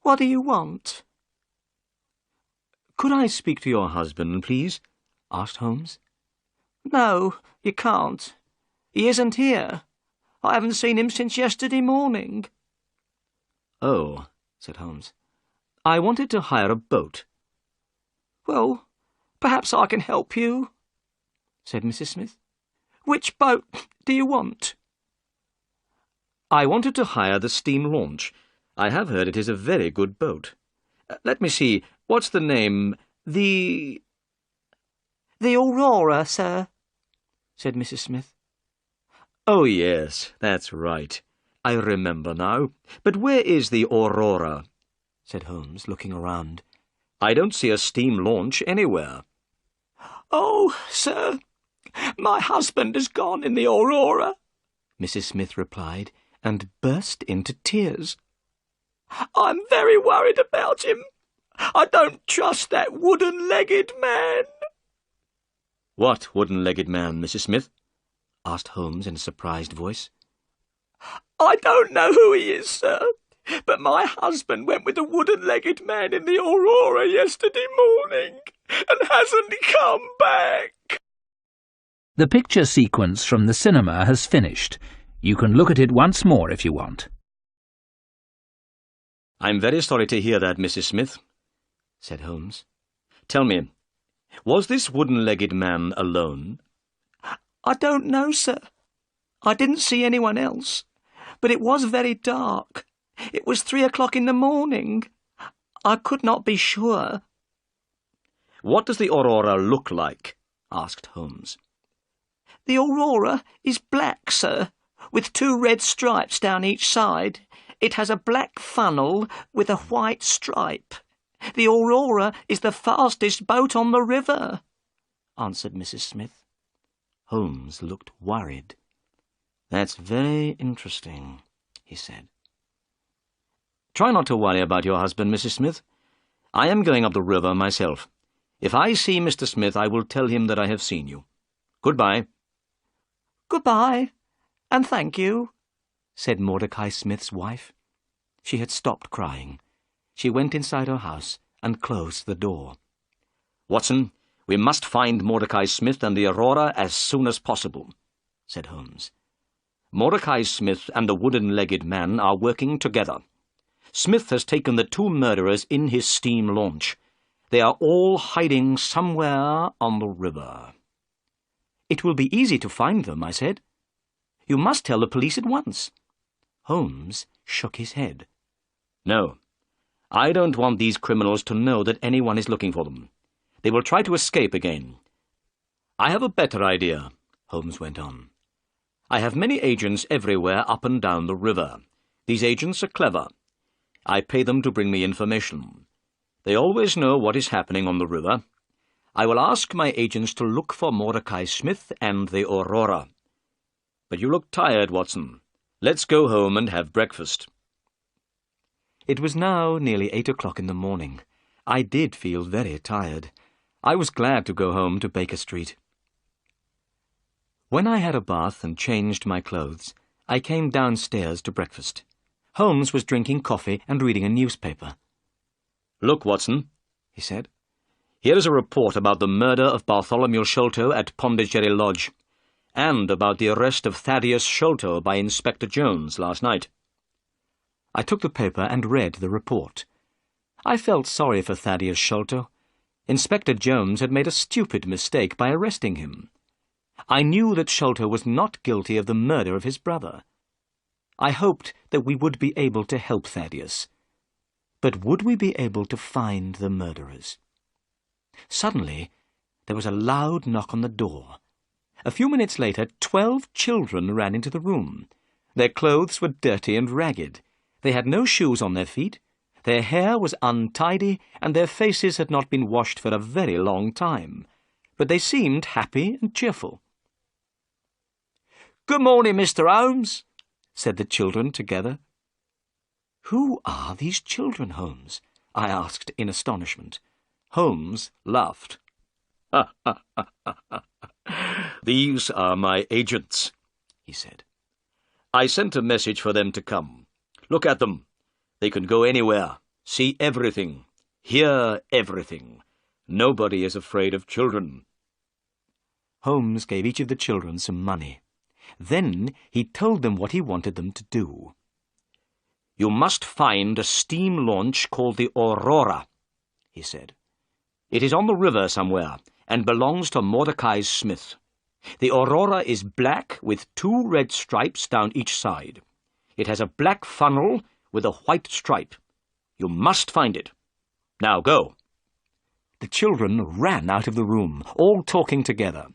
"What do you want?" "Could I speak to your husband, please?" asked Holmes. "No, you can't. He isn't here. I haven't seen him since yesterday morning." "Oh," said Holmes. "I wanted to hire a boat." "Well, perhaps I can help you," said Mrs. Smith. "Which boat do you want?" "I wanted to hire the steam launch. I have heard it is a very good boat. Let me see, what's the name? The Aurora, sir," said Mrs. Smith. Oh, yes, that's right. I remember now. But where is the Aurora?" said Holmes, looking around. "I don't see a steam launch anywhere." "Oh, sir, my husband has gone in the Aurora," Mrs. Smith replied, and burst into tears. "I'm very worried about him. I don't trust that wooden-legged man." "What wooden-legged man, Mrs. Smith?" asked Holmes in a surprised voice. "I don't know who he is, sir, but my husband went with a wooden-legged man in the Aurora yesterday morning and hasn't come back." The picture sequence from the cinema has finished. You can look at it once more if you want. "I'm very sorry to hear that, Mrs. Smith," said Holmes. "Tell me, was this wooden-legged man alone?" "I don't know, sir. I didn't see anyone else, but it was very dark. It was 3 o'clock in the morning. I could not be sure." "What does the Aurora look like?" asked Holmes. "The Aurora is black, sir, with 2 red stripes down each side. It has a black funnel with a white stripe. The Aurora is the fastest boat on the river," answered Mrs. Smith. Holmes looked worried. "That's very interesting," he said. "Try not to worry about your husband, Mrs. Smith. I am going up the river myself. If I see Mr. Smith, I will tell him that I have seen you. Goodbye." "Goodbye, and thank you," said Mordecai Smith's wife. She had stopped crying. She went inside her house and closed the door. "Watson, we must find Mordecai Smith and the Aurora as soon as possible," said Holmes. "Mordecai Smith and the wooden-legged man are working together. Smith has taken the 2 murderers in his steam launch. They are all hiding somewhere on the river." "It will be easy to find them," I said. "You must tell the police at once." Holmes shook his head. "No, I don't want these criminals to know that anyone is looking for them. They will try to escape again. I have a better idea," Holmes went on. "I have many agents everywhere up and down the river. These agents are clever. I pay them to bring me information. They always know what is happening on the river. I will ask my agents to look for Mordecai Smith and the Aurora. But you look tired, Watson. Let's go home and have breakfast." It was now nearly 8 o'clock in the morning. I did feel very tired. I was glad to go home to Baker Street. When I had a bath and changed my clothes, I came downstairs to breakfast. Holmes was drinking coffee and reading a newspaper. "Look, Watson," he said. "Here is a report about the murder of Bartholomew Sholto at Pondicherry Lodge, and about the arrest of Thaddeus Sholto by Inspector Jones last night." I took the paper and read the report. I felt sorry for Thaddeus Sholto. Inspector Jones had made a stupid mistake by arresting him. I knew that Sholto was not guilty of the murder of his brother. I hoped that we would be able to help Thaddeus. But would we be able to find the murderers? Suddenly, there was a loud knock on the door. A few minutes later, 12 children ran into the room. Their clothes were dirty and ragged. They had no shoes on their feet. Their hair was untidy, and their faces had not been washed for a very long time. But they seemed happy and cheerful. "Good morning, Mr. Holmes," said the children together. "Who are these children, Holmes?" I asked in astonishment. Holmes laughed. "These are my agents," he said. "I sent a message for them to come. Look at them. They can go anywhere, see everything, hear everything. Nobody is afraid of children." Holmes gave each of the children some money. Then he told them what he wanted them to do. "You must find a steam launch called the Aurora," he said. "It is on the river somewhere, and belongs to Mordecai Smith. The Aurora is black with 2 red stripes down each side. It has a black funnel with a white stripe. You must find it. Now go." The children ran out of the room, all talking together.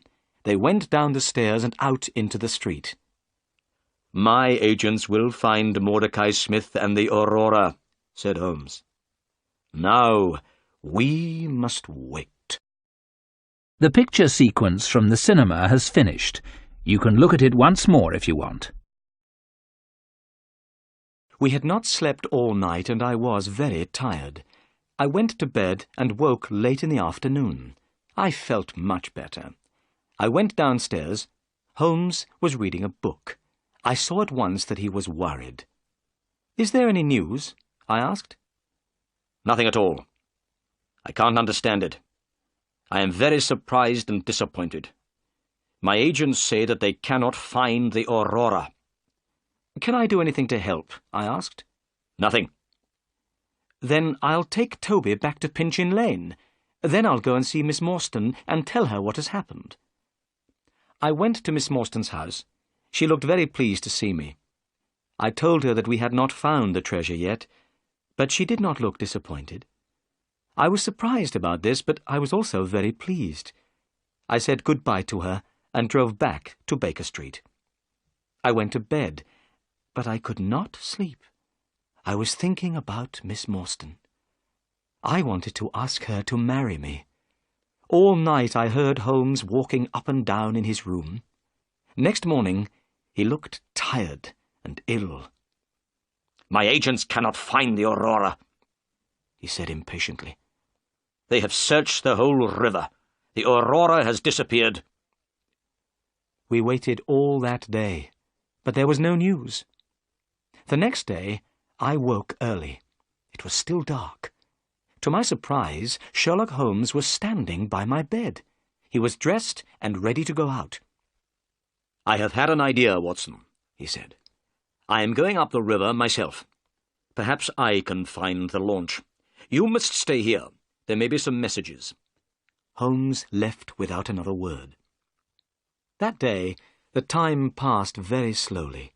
They went down the stairs and out into the street. "My agents will find Mordecai Smith and the Aurora," said Holmes. Now, we must wait. The picture sequence from the cinema has finished. You can look at it once more if you want. We had not slept all night and I was very tired. I went to bed and woke late in the afternoon. I felt much better. I went downstairs. Holmes was reading a book. I saw at once that he was worried. "Is there any news?" I asked. Nothing at all. I can't understand it. I am very surprised and disappointed. My agents say that they cannot find the Aurora. "Can I do anything to help?" I asked. Nothing. "Then I'll take Toby back to Pinchin Lane. Then I'll go and see Miss Morstan and tell her what has happened." I went to Miss Morstan's house. She looked very pleased to see me. I told her that we had not found the treasure yet, but she did not look disappointed. I was surprised about this, but I was also very pleased. I said good-bye to her and drove back to Baker Street. I went to bed, but I could not sleep. I was thinking about Miss Morstan. I wanted to ask her to marry me. All night I heard Holmes walking up and down in his room. Next morning he looked tired and ill. My agents cannot find the Aurora, he said impatiently. They have searched the whole river. The Aurora has disappeared. We waited all that day, but there was no news. The next day I woke early. It was still dark. To my surprise, Sherlock Holmes was standing by my bed. He was dressed and ready to go out. I have had an idea, Watson, he said. I am going up the river myself. Perhaps I can find the launch. You must stay here. There may be some messages. Holmes left without another word. That day, the time passed very slowly.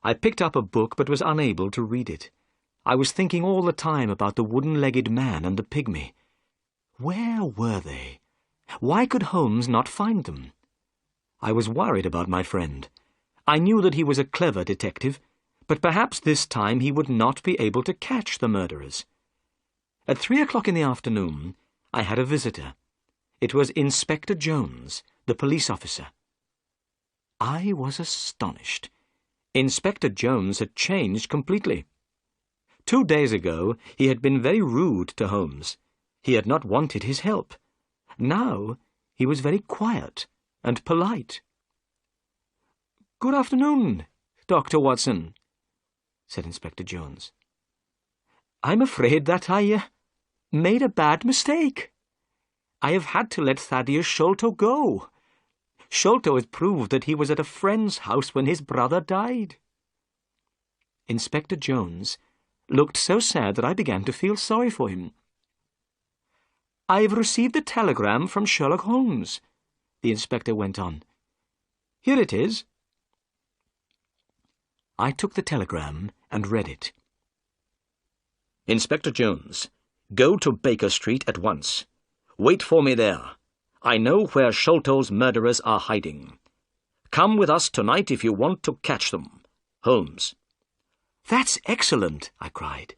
I picked up a book but was unable to read it. I was thinking all the time about the wooden-legged man and the pygmy. Where were they? Why could Holmes not find them? I was worried about my friend. I knew that he was a clever detective, but perhaps this time he would not be able to catch the murderers. At 3 o'clock in the afternoon, I had a visitor. It was Inspector Jones, the police officer. I was astonished. Inspector Jones had changed completely. 2 days ago, he had been very rude to Holmes. He had not wanted his help. Now, he was very quiet and polite. "Good afternoon, Dr. Watson," said Inspector Jones. "I'm afraid that I made a bad mistake. I have had to let Thaddeus Sholto go. Sholto has proved that he was at a friend's house when his brother died." Inspector Jones looked so sad that I began to feel sorry for him. "I've received a telegram from Sherlock Holmes," the inspector went on. "Here it is." I took the telegram and read it. Inspector Jones, go to Baker Street at once. Wait for me there. I know where Sholto's murderers are hiding. Come with us tonight if you want to catch them. Holmes. "That's excellent," I cried.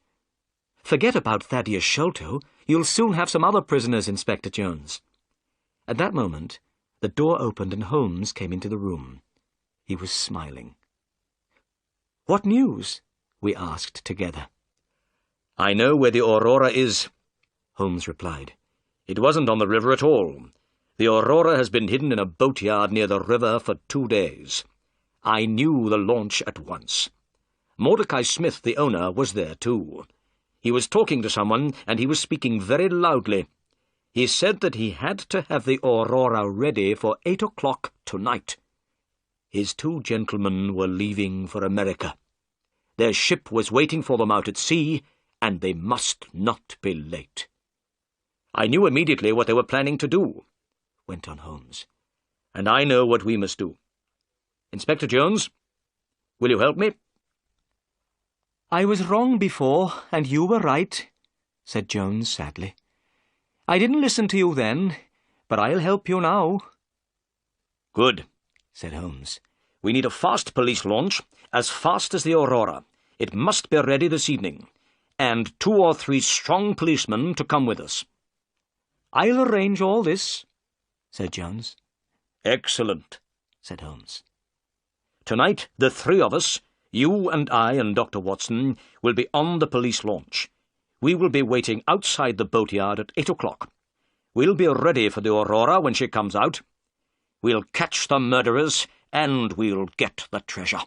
"Forget about Thaddeus Sholto. You'll soon have some other prisoners, Inspector Jones." At that moment, the door opened and Holmes came into the room. He was smiling. "What news?" we asked together. I know where the Aurora is, Holmes replied. It wasn't on the river at all. The Aurora has been hidden in a boatyard near the river for 2 days. I knew the launch at once. Mordecai Smith, the owner, was there too. He was talking to someone, and he was speaking very loudly. He said that he had to have the Aurora ready for 8 o'clock tonight. His 2 gentlemen were leaving for America. Their ship was waiting for them out at sea, and they must not be late. I knew immediately what they were planning to do, went on Holmes, and I know what we must do. Inspector Jones, will you help me? "I was wrong before, and you were right," said Jones sadly. "I didn't listen to you then, but I'll help you now." Good, said Holmes. We need a fast police launch, as fast as the Aurora. It must be ready this evening. and 2 or 3 strong policemen to come with us." "I'll arrange all this," said Jones. "Excellent," said Holmes. "Tonight, the 3 of us, you and I and Dr. Watson, will be on the police launch. We will be waiting outside the boatyard at 8 o'clock. We'll be ready for the Aurora when she comes out. We'll catch the murderers, and we'll get the treasure."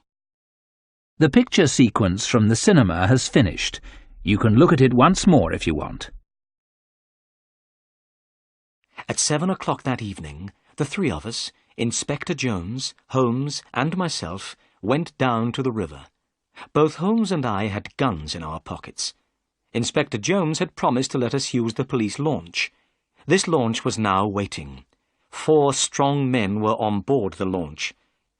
The picture sequence from the cinema has finished. You can look at it once more if you want. At 7 o'clock that evening, the 3 of us, Inspector Jones, Holmes, and myself, went down to the river. Both Holmes and I had guns in our pockets. Inspector Jones had promised to let us use the police launch. This launch was now waiting. 4 strong men were on board the launch.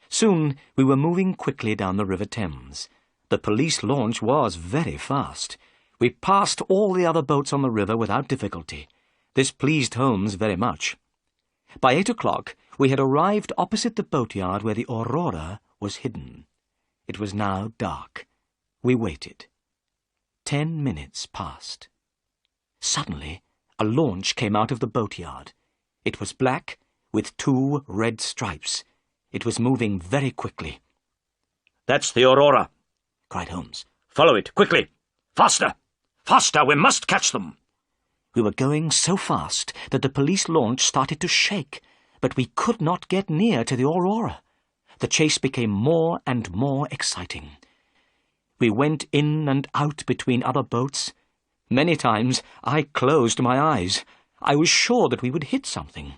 Soon we were moving quickly down the River Thames. The police launch was very fast. We passed all the other boats on the river without difficulty. This pleased Holmes very much. By 8 o'clock we had arrived opposite the boatyard where the Aurora was hidden. It was now dark. We waited. 10 minutes passed. Suddenly, a launch came out of the boatyard. It was black, with 2 red stripes. It was moving very quickly. "That's the Aurora," cried Holmes. "Follow it, quickly! Faster! Faster! We must catch them!" We were going so fast that the police launch started to shake, but we could not get near to the Aurora. The chase became more and more exciting. We went in and out between other boats. Many times I closed my eyes. I was sure that we would hit something.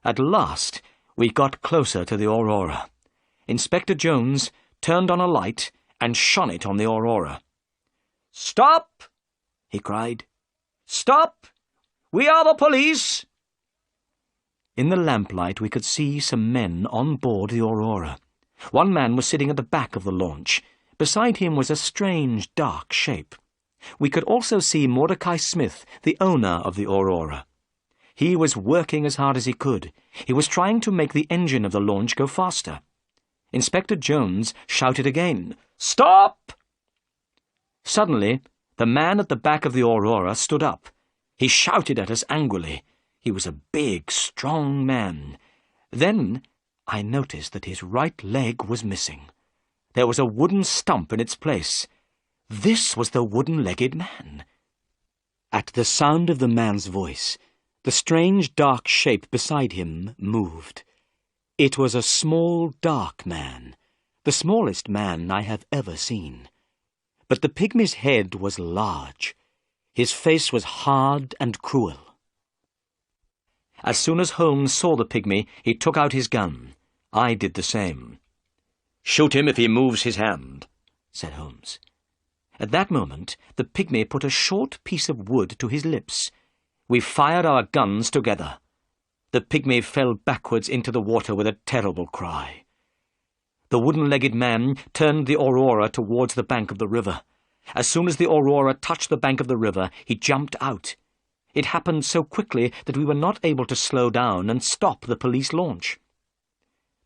At last we got closer to the Aurora. Inspector Jones turned on a light and shone it on the Aurora. "Stop!" he cried. "Stop! We are the police!" In the lamplight we could see some men on board the Aurora. One man was sitting at the back of the launch. Beside him was a strange, dark shape. We could also see Mordecai Smith, the owner of the Aurora. He was working as hard as he could. He was trying to make the engine of the launch go faster. Inspector Jones shouted again, "Stop!" Suddenly, the man at the back of the Aurora stood up. He shouted at us angrily. He was a big, strong man. Then I noticed that his right leg was missing. There was a wooden stump in its place. This was the wooden-legged man. At the sound of the man's voice, the strange dark shape beside him moved. It was a small, dark man, the smallest man I have ever seen. But the pygmy's head was large. His face was hard and cruel. As soon as Holmes saw the pygmy, he took out his gun. I did the same. "Shoot him if he moves his hand," said Holmes. At that moment, the pygmy put a short piece of wood to his lips. We fired our guns together. The pygmy fell backwards into the water with a terrible cry. The wooden-legged man turned the Aurora towards the bank of the river. As soon as the Aurora touched the bank of the river, he jumped out. It happened so quickly that we were not able to slow down and stop the police launch.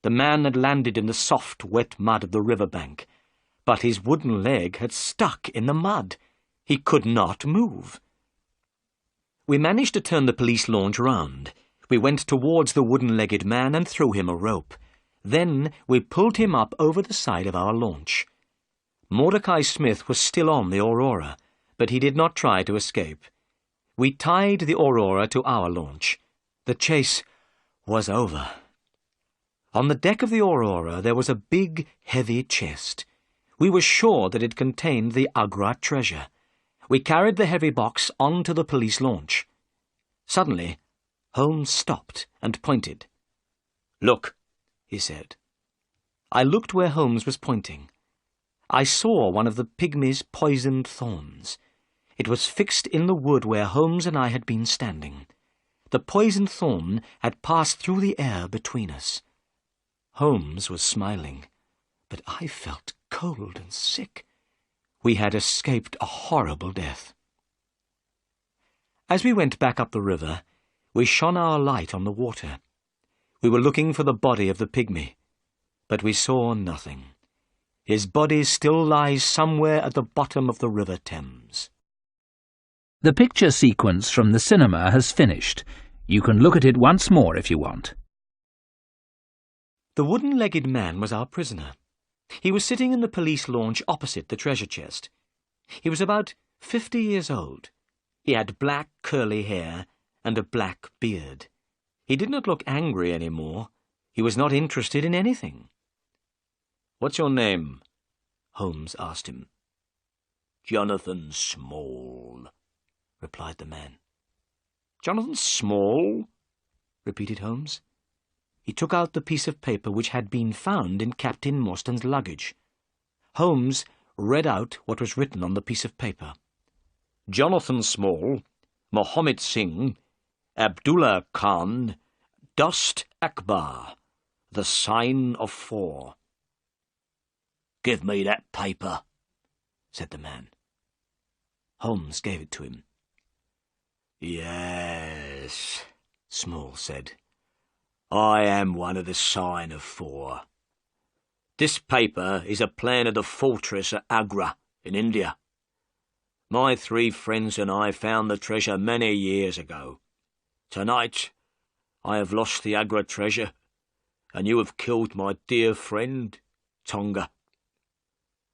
The man had landed in the soft, wet mud of the river bank, but his wooden leg had stuck in the mud. He could not move. We managed to turn the police launch round. We went towards the wooden-legged man and threw him a rope. Then we pulled him up over the side of our launch. Mordecai Smith was still on the Aurora, but he did not try to escape. We tied the Aurora to our launch. The chase was over. On the deck of the Aurora there was a big, heavy chest. We were sure that it contained the Agra treasure. We carried the heavy box onto the police launch. Suddenly, Holmes stopped and pointed. "Look," he said. I looked where Holmes was pointing. I saw one of the pygmy's poisoned thorns. It was fixed in the wood where Holmes and I had been standing. The poisoned thorn had passed through the air between us. Holmes was smiling, but I felt cold and sick. We had escaped a horrible death. As we went back up the river, we shone our light on the water. We were looking for the body of the pygmy, but we saw nothing. His body still lies somewhere at the bottom of the River Thames. The picture sequence from the cinema has finished. You can look at it once more if you want. The wooden-legged man was our prisoner. He was sitting in the police launch opposite the treasure chest. He was about 50 years old. He had black curly hair and a black beard. He did not look angry anymore. He was not interested in anything. "What's your name?" Holmes asked him. "Jonathan Small," replied the man. "Jonathan Small?" repeated Holmes. He took out the piece of paper which had been found in Captain Morstan's luggage. Holmes read out what was written on the piece of paper. "Jonathan Small, Mohammed Singh, Abdullah Khan, Dost Akbar, the sign of 4. "Give me that paper," said the man. Holmes gave it to him. "Yes," Small said. "I am one of the sign of 4. This paper is a plan of the fortress at Agra in India. My 3 friends and I found the treasure many years ago. Tonight I have lost the Agra treasure, and you have killed my dear friend, Tonga.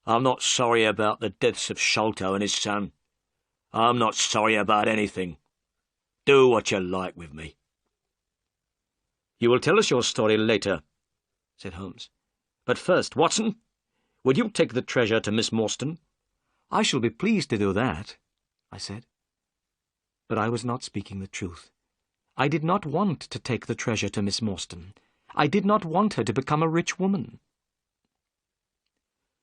I'm not sorry about the deaths of Sholto and his son. I'm not sorry about anything. Do what you like with me." "You will tell us your story later," said Holmes. "But first, Watson, will you take the treasure to Miss Morstan?" "I shall be pleased to do that," I said. But I was not speaking the truth. I did not want to take the treasure to Miss Morstan. I did not want her to become a rich woman.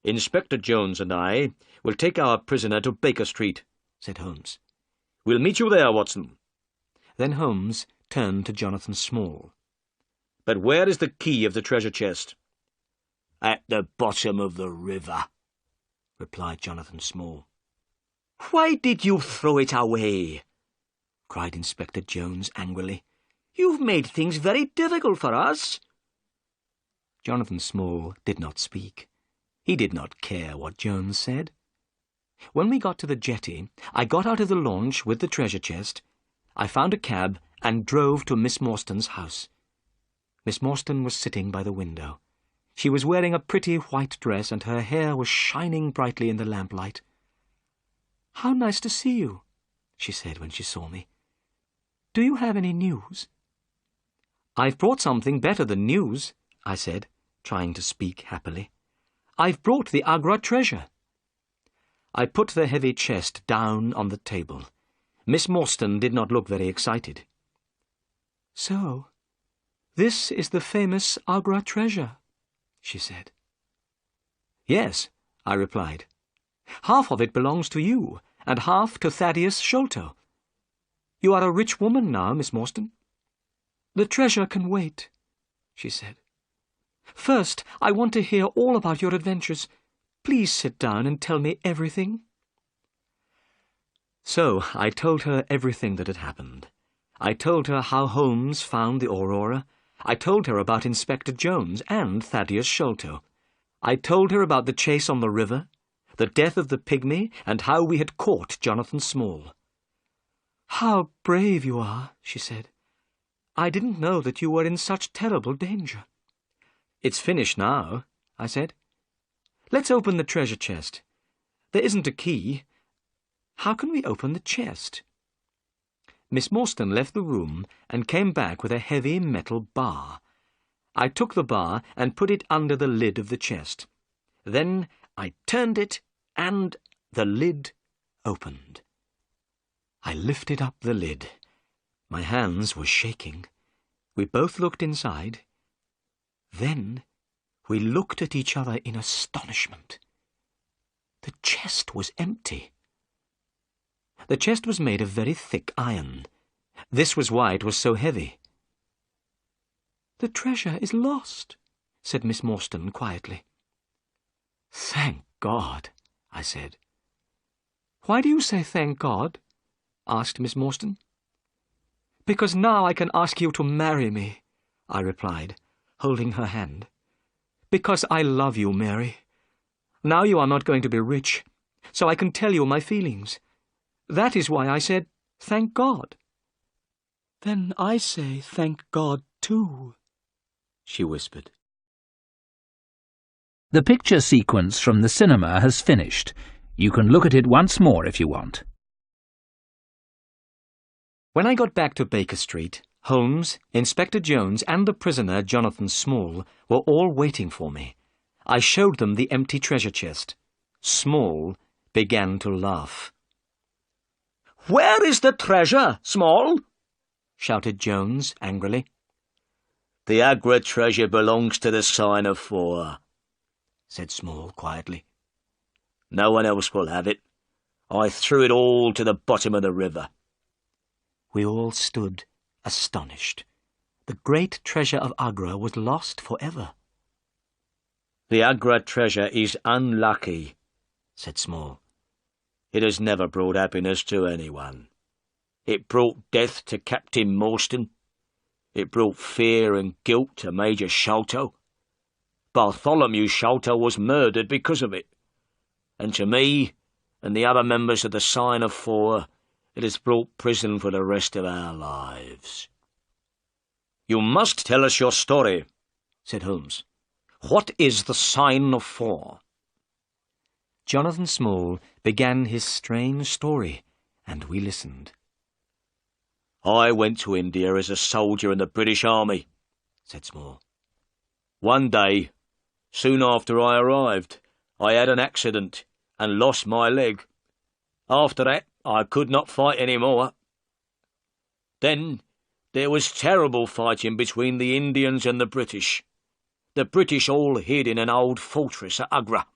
"Inspector Jones and I will take our prisoner to Baker Street," said Holmes. "We'll meet you there, Watson." Then Holmes turned to Jonathan Small. "But where is the key of the treasure chest?" "At the bottom of the river," replied Jonathan Small. "Why did you throw it away?" cried Inspector Jones angrily. "You've made things very difficult for us." Jonathan Small did not speak. He did not care what Jones said. When we got to the jetty, I got out of the launch with the treasure chest. I found a cab and drove to Miss Morstan's house. Miss Morstan was sitting by the window. She was wearing a pretty white dress, and her hair was shining brightly in the lamplight. "How nice to see you," she said when she saw me. "Do you have any news?" "I've brought something better than news," I said, trying to speak happily. "I've brought the Agra treasure." I put the heavy chest down on the table. Miss Morstan did not look very excited. "So, this is the famous Agra treasure," she said. "Yes," I replied. "Half of it belongs to you, and half to Thaddeus Sholto. You are a rich woman now, Miss Morstan." "The treasure can wait," she said. "First, I want to hear all about your adventures. Please sit down and tell me everything." So I told her everything that had happened. I told her how Holmes found the Aurora. I told her about Inspector Jones and Thaddeus Sholto. I told her about the chase on the river, the death of the pygmy, and how we had caught Jonathan Small. "How brave you are," she said. "I didn't know that you were in such terrible danger." "It's finished now," I said. "Let's open the treasure chest. There isn't a key. How can we open the chest?" Miss Morstan left the room and came back with a heavy metal bar. I took the bar and put it under the lid of the chest. Then I turned it, and the lid opened. I lifted up the lid. My hands were shaking. We both looked inside. Then we looked at each other in astonishment. The chest was empty. The chest was made of very thick iron. This was why it was so heavy. "The treasure is lost," said Miss Morstan quietly. "Thank God," I said. "Why do you say thank God?" asked Miss Morstan. "Because now I can ask you to marry me," I replied, holding her hand. "Because I love you, Mary. Now you are not going to be rich, so I can tell you my feelings. That is why I said, thank God. Then I say thank God too, she whispered. The picture sequence from the cinema has finished. You can look at it once more if you want. When I got back to Baker Street, Holmes, Inspector Jones, and the prisoner, Jonathan Small, were all waiting for me. I showed them the empty treasure chest. Small began to laugh. "Where is the treasure, Small?" shouted Jones angrily. "The Hagrid treasure belongs to the Sign of Four," said Small quietly. "No one else will have it. I threw it all to the bottom of the river." We all stood astonished. The great treasure of Agra was lost forever. "The Hagrid treasure is unlucky," said Small. "It has never brought happiness to anyone. It brought death to Captain Morstan. It brought fear and guilt to Major Sholto. Bartholomew Sholto was murdered because of it. And to me and the other members of the Sign of Four, it has brought prison for the rest of our lives." "You must tell us your story," said Holmes. "What is the Sign of Four?" Jonathan Small began his strange story, and we listened. "I went to India as a soldier in the British Army," said Small. "One day, soon after I arrived, I had an accident and lost my leg. After that, I could not fight any more. Then there was terrible fighting between the Indians and the British. The British all hid in an old fortress at Agra.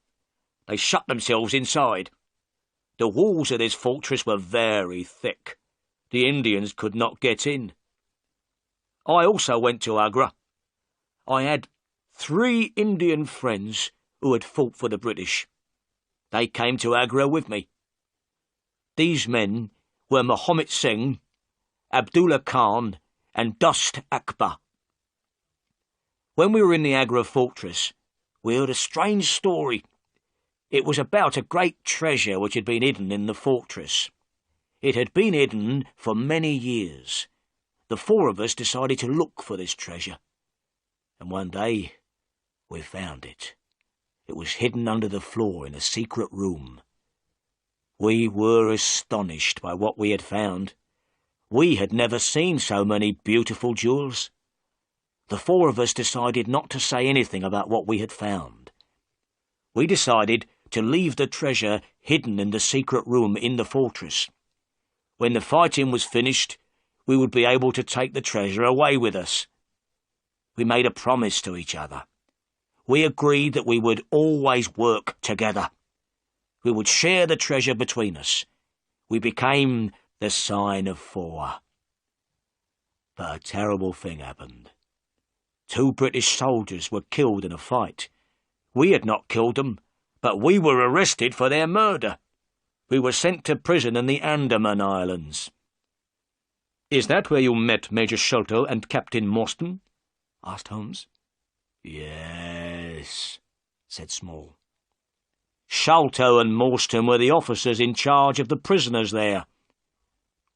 They shut themselves inside. The walls of this fortress were very thick. The Indians could not get in. I also went to Agra. I had 3 Indian friends who had fought for the British. They came to Agra with me. These men were Muhammad Singh, Abdullah Khan, and Dost Akbar. When we were in the Agra fortress, we heard a strange story. It was about a great treasure which had been hidden in the fortress. It had been hidden for many years. The 4 of us decided to look for this treasure. And one day, we found it. It was hidden under the floor in a secret room. We were astonished by what we had found. We had never seen so many beautiful jewels. The 4 of us decided not to say anything about what we had found. We decided to leave the treasure hidden in the secret room in the fortress. When the fighting was finished, we would be able to take the treasure away with us. We made a promise to each other. We agreed that we would always work together. We would share the treasure between us. We became the Sign of Four. But a terrible thing happened. 2 British soldiers were killed in a fight. We had not killed them, but we were arrested for their murder. We were sent to prison in the Andaman Islands." "Is that where you met Major Sholto and Captain Morstan?" asked Holmes. "Yes," said Small. "Sholto and Morstan were the officers in charge of the prisoners there.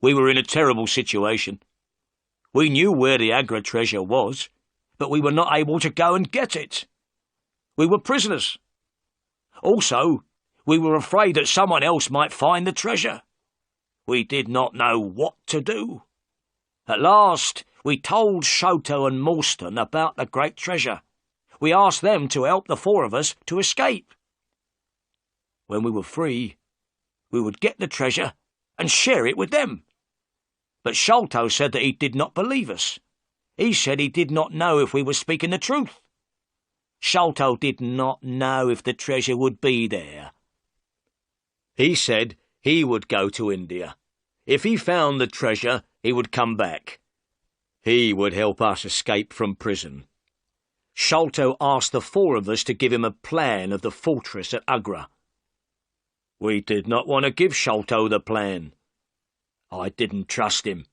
We were in a terrible situation. We knew where the Agra treasure was, but we were not able to go and get it. We were prisoners. Also, we were afraid that someone else might find the treasure. We did not know what to do. At last, we told Sholto and Morstan about the great treasure. We asked them to help the 4 of us to escape. When we were free, we would get the treasure and share it with them. But Sholto said that he did not believe us. He said he did not know if we were speaking the truth. Sholto did not know if the treasure would be there. He said he would go to India. If he found the treasure, he would come back. He would help us escape from prison. Sholto asked the 4 of us to give him a plan of the fortress at Agra. We did not want to give Sholto the plan. I didn't trust him.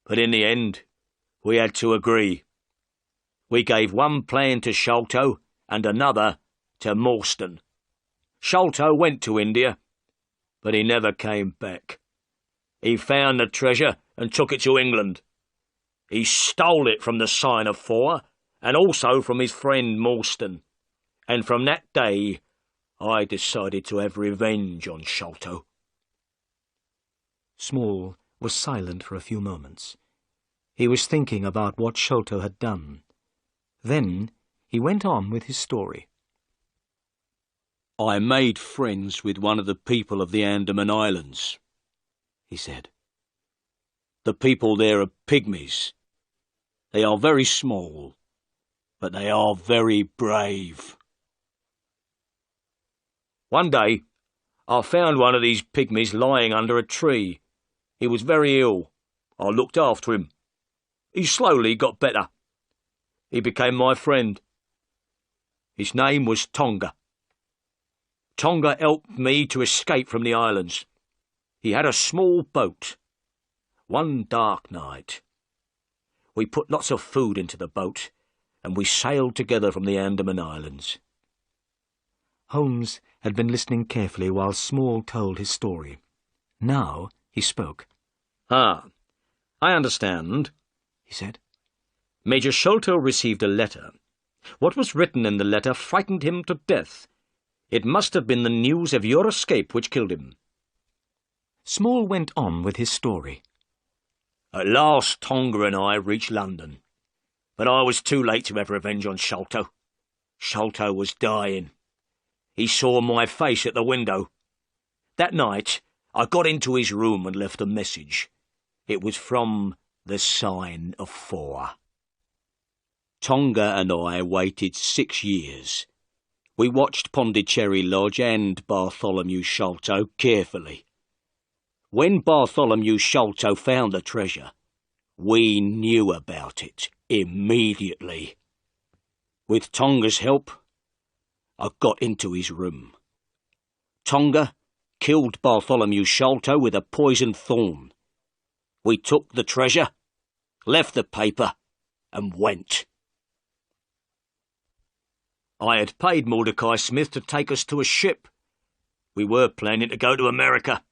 But in the end, we had to agree. We gave one plan to Sholto and another to Morstan. Sholto went to India. but he never came back. He found the treasure and took it to England. He stole it from the Sign of Four and also from his friend Moulston, and from that day I decided to have revenge on Sholto." Small was silent for a few moments. He was thinking about what Sholto had done. Then he went on with his story. "I made friends with one of the people of the Andaman Islands," he said. "The people there are pygmies. They are very small, but they are very brave. One day, I found one of these pygmies lying under a tree. He was very ill. I looked after him. He slowly got better. He became my friend. His name was Tonga. Tonga helped me to escape from the islands. He had a small boat. One dark night, we put lots of food into the boat, and we sailed together from the Andaman Islands." Holmes had been listening carefully while Small told his story. Now he spoke. "Ah, I understand," he said. "Major Sholto received a letter. What was written in the letter frightened him to death. It must have been the news of your escape which killed him." Small went on with his story. "At last Tonga and I reached London, but I was too late to have revenge on Sholto. Sholto was dying. He saw my face at the window. That night I got into his room and left a message. It was from the Sign of Four. Tonga and I waited 6 years. We watched Pondicherry Lodge and Bartholomew Sholto carefully. When Bartholomew Sholto found the treasure, we knew about it immediately. With Tonga's help, I got into his room. Tonga killed Bartholomew Sholto with a poisoned thorn. We took the treasure, left the paper, and went. I had paid Mordecai Smith to take us to a ship. We were planning to go to America,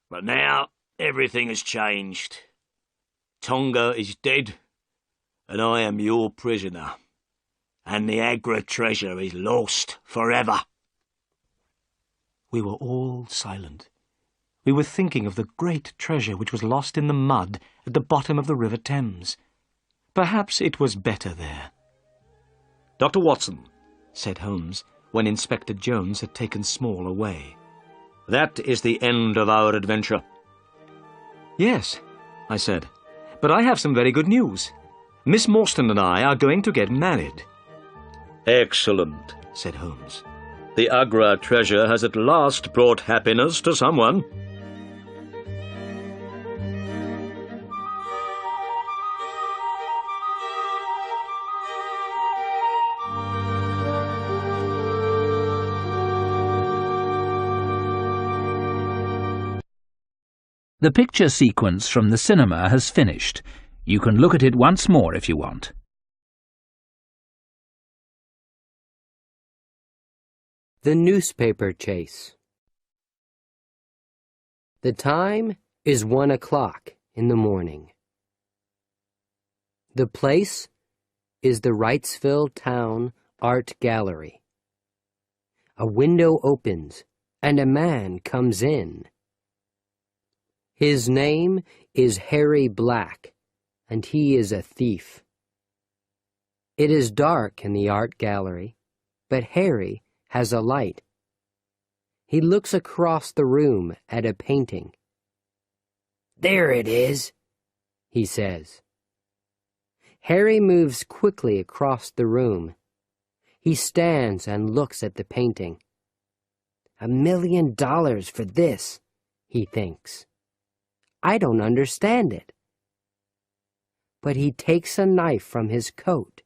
but now everything has changed. Tonga is dead, and I am your prisoner, and the Agra treasure is lost forever." We were all silent. We were thinking of the great treasure which was lost in the mud at the bottom of the River Thames. Perhaps it was better there. "Dr. Watson," said Holmes, when Inspector Jones had taken Small away. "That is the end of our adventure." "Yes," I said, "but I have some very good news. Miss Morstan and I are going to get married." "Excellent," said Holmes. "The Agra treasure has at last brought happiness to someone." The picture sequence from the cinema has finished. You can look at it once more if you want. The newspaper chase. The time is 1 o'clock in the morning. The place is the Wrightsville Town Art Gallery. A window opens and a man comes in. His name is Harry Black, and he is a thief. It is dark in the art gallery, but Harry has a light. He looks across the room at a painting. "There it is," he says. Harry moves quickly across the room. He stands and looks at the painting. $1 million for this, he thinks. I don't understand it. But he takes a knife from his coat.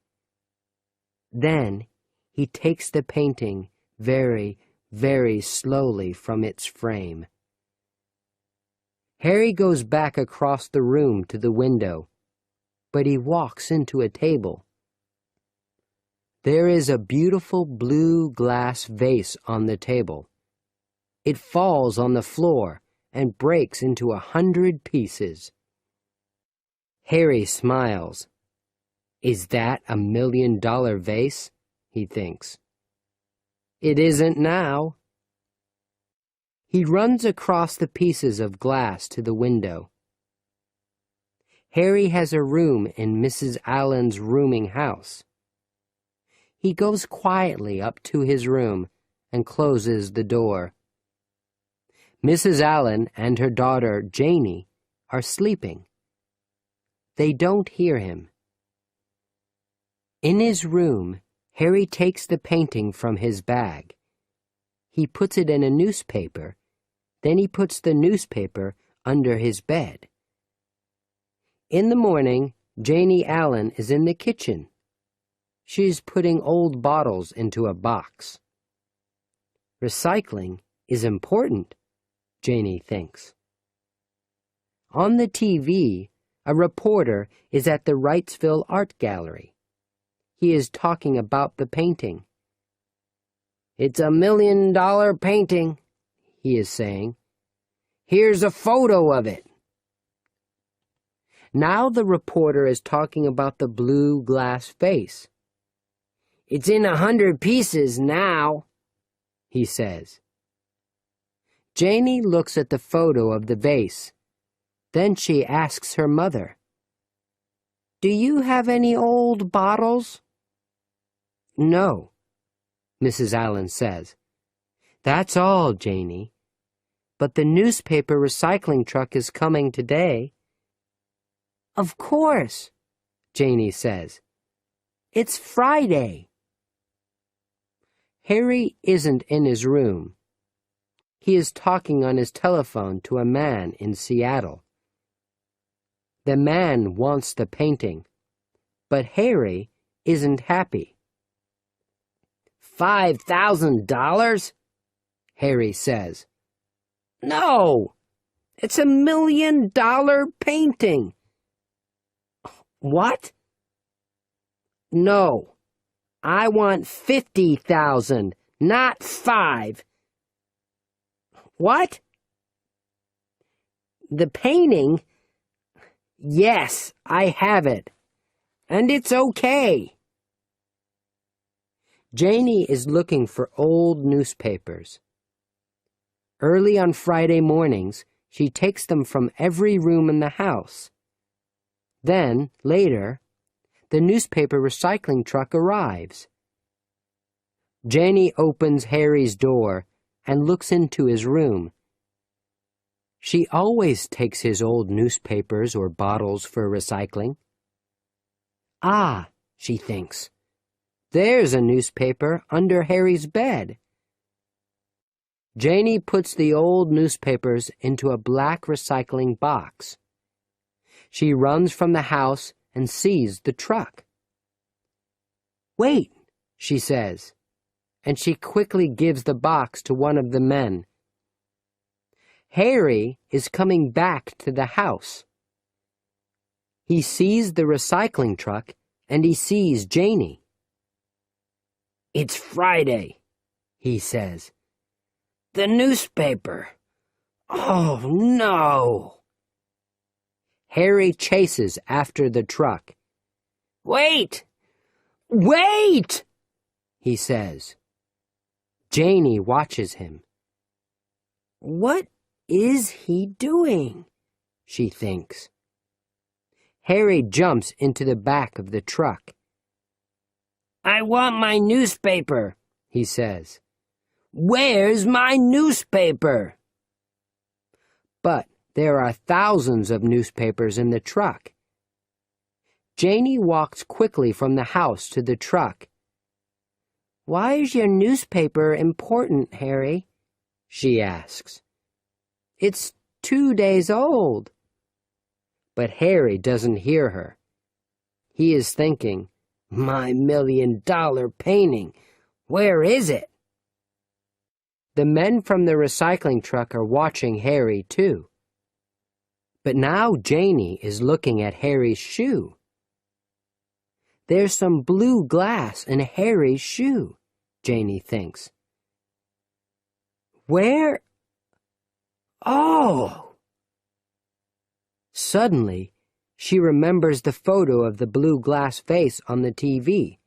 Then he takes the painting very, very slowly from its frame. Harry goes back across the room to the window, but he walks into a table. There is a beautiful blue glass vase on the table. It falls on the floor and breaks into 100 pieces. Harry smiles. Is that a $1 million vase? He thinks. It isn't now. He runs across the pieces of glass to the window. Harry has a room in Mrs. Allen's rooming house. He goes quietly up to his room and closes the door. Mrs. Allen and her daughter, Janie, are sleeping. They don't hear him. In his room, Harry takes the painting from his bag. He puts it in a newspaper. Then he puts the newspaper under his bed. In the morning, Janie Allen is in the kitchen. She's putting old bottles into a box. Recycling is important, Janie thinks. On the TV, a reporter is at the Wrightsville Art Gallery. He is talking about the painting. It's a $1 million painting, he is saying. Here's a photo of it. Now the reporter is talking about the blue glass vase. It's in 100 pieces now, he says. Janie looks at the photo of the vase. Then she asks her mother, "Do you have any old bottles?" "No," Mrs. Allen says. "That's all, Janie. But the newspaper recycling truck is coming today." "Of course," Janie says. "It's Friday." Harry isn't in his room. He is talking on his telephone to a man in Seattle. The man wants the painting, but Harry isn't happy. $5,000? Harry says. No, it's a $1 million painting. What? No, I want 50,000, not 5. What? The painting? Yes, I have it. And it's okay. Janie is looking for old newspapers. Early on Friday mornings, she takes them from every room in the house. Then, later, the newspaper recycling truck arrives. Janie opens Harry's door and looks into his room. She always takes his old newspapers or bottles for recycling. Ah, she thinks, there's a newspaper under Harry's bed. Janie puts the old newspapers into a black recycling box. She runs from the house and sees the truck. Wait, she says, and she quickly gives the box to one of the men. Harry is coming back to the house. He sees the recycling truck and he sees Janie. It's Friday, he says. The newspaper. Oh, no. Harry chases after the truck. Wait! Wait! He says. Janie watches him. What is he doing? She thinks. Harry jumps into the back of the truck. I want my newspaper, he says. Where's my newspaper? But there are thousands of newspapers in the truck. Janie walks quickly from the house to the truck. Why is your newspaper important, Harry? She asks. It's 2 days old. But Harry doesn't hear her. He is thinking, my $1 million painting, where is it? The men from the recycling truck are watching Harry, too. But now Janie is looking at Harry's shoe. There's some blue glass in Harry's shoe, Janie thinks. Where Oh! Suddenly, she remembers the photo of the blue glass vase on the TV.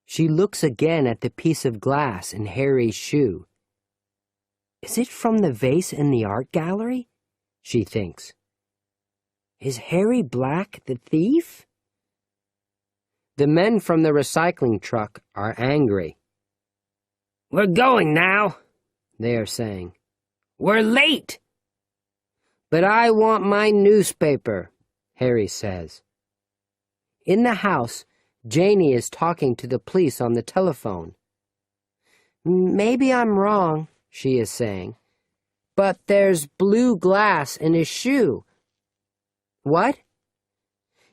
She looks again at the piece of glass in Harry's shoe. Is it from the vase in the art gallery? She thinks. Is Harry Black the thief? The men from the recycling truck are angry. "We're going now," they are saying. "We're late." "But I want my newspaper," Harry says. In the house, Janie is talking to the police on the telephone. "Maybe I'm wrong," she is saying, "but there's blue glass in his shoe." "What?"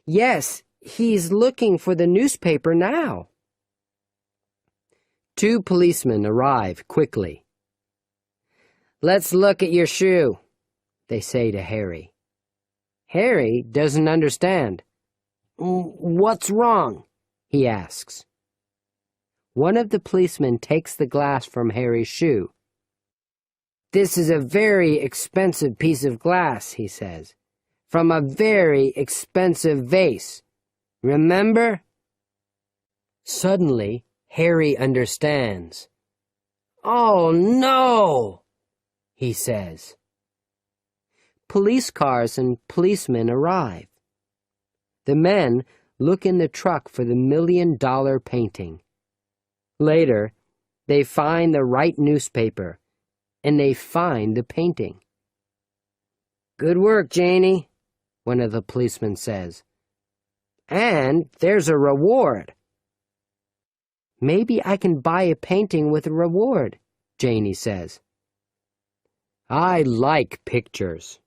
"Yes, he's looking for the newspaper now." 2 policemen arrive quickly. "Let's look at your shoe," they say to Harry. Harry doesn't understand. "What's wrong?" he asks. One of the policemen takes the glass from Harry's shoe. "This is a very expensive piece of glass," he says, "from a very expensive vase. Remember?" Suddenly, Harry understands. "Oh, no!" he says. Police cars and policemen arrive. The men look in the truck for the $1 million painting. Later, they find the right newspaper, and they find the painting. "Good work, Janie," one of the policemen says. "And there's a reward." "Maybe I can buy a painting with a reward," Janie says. "I like pictures,"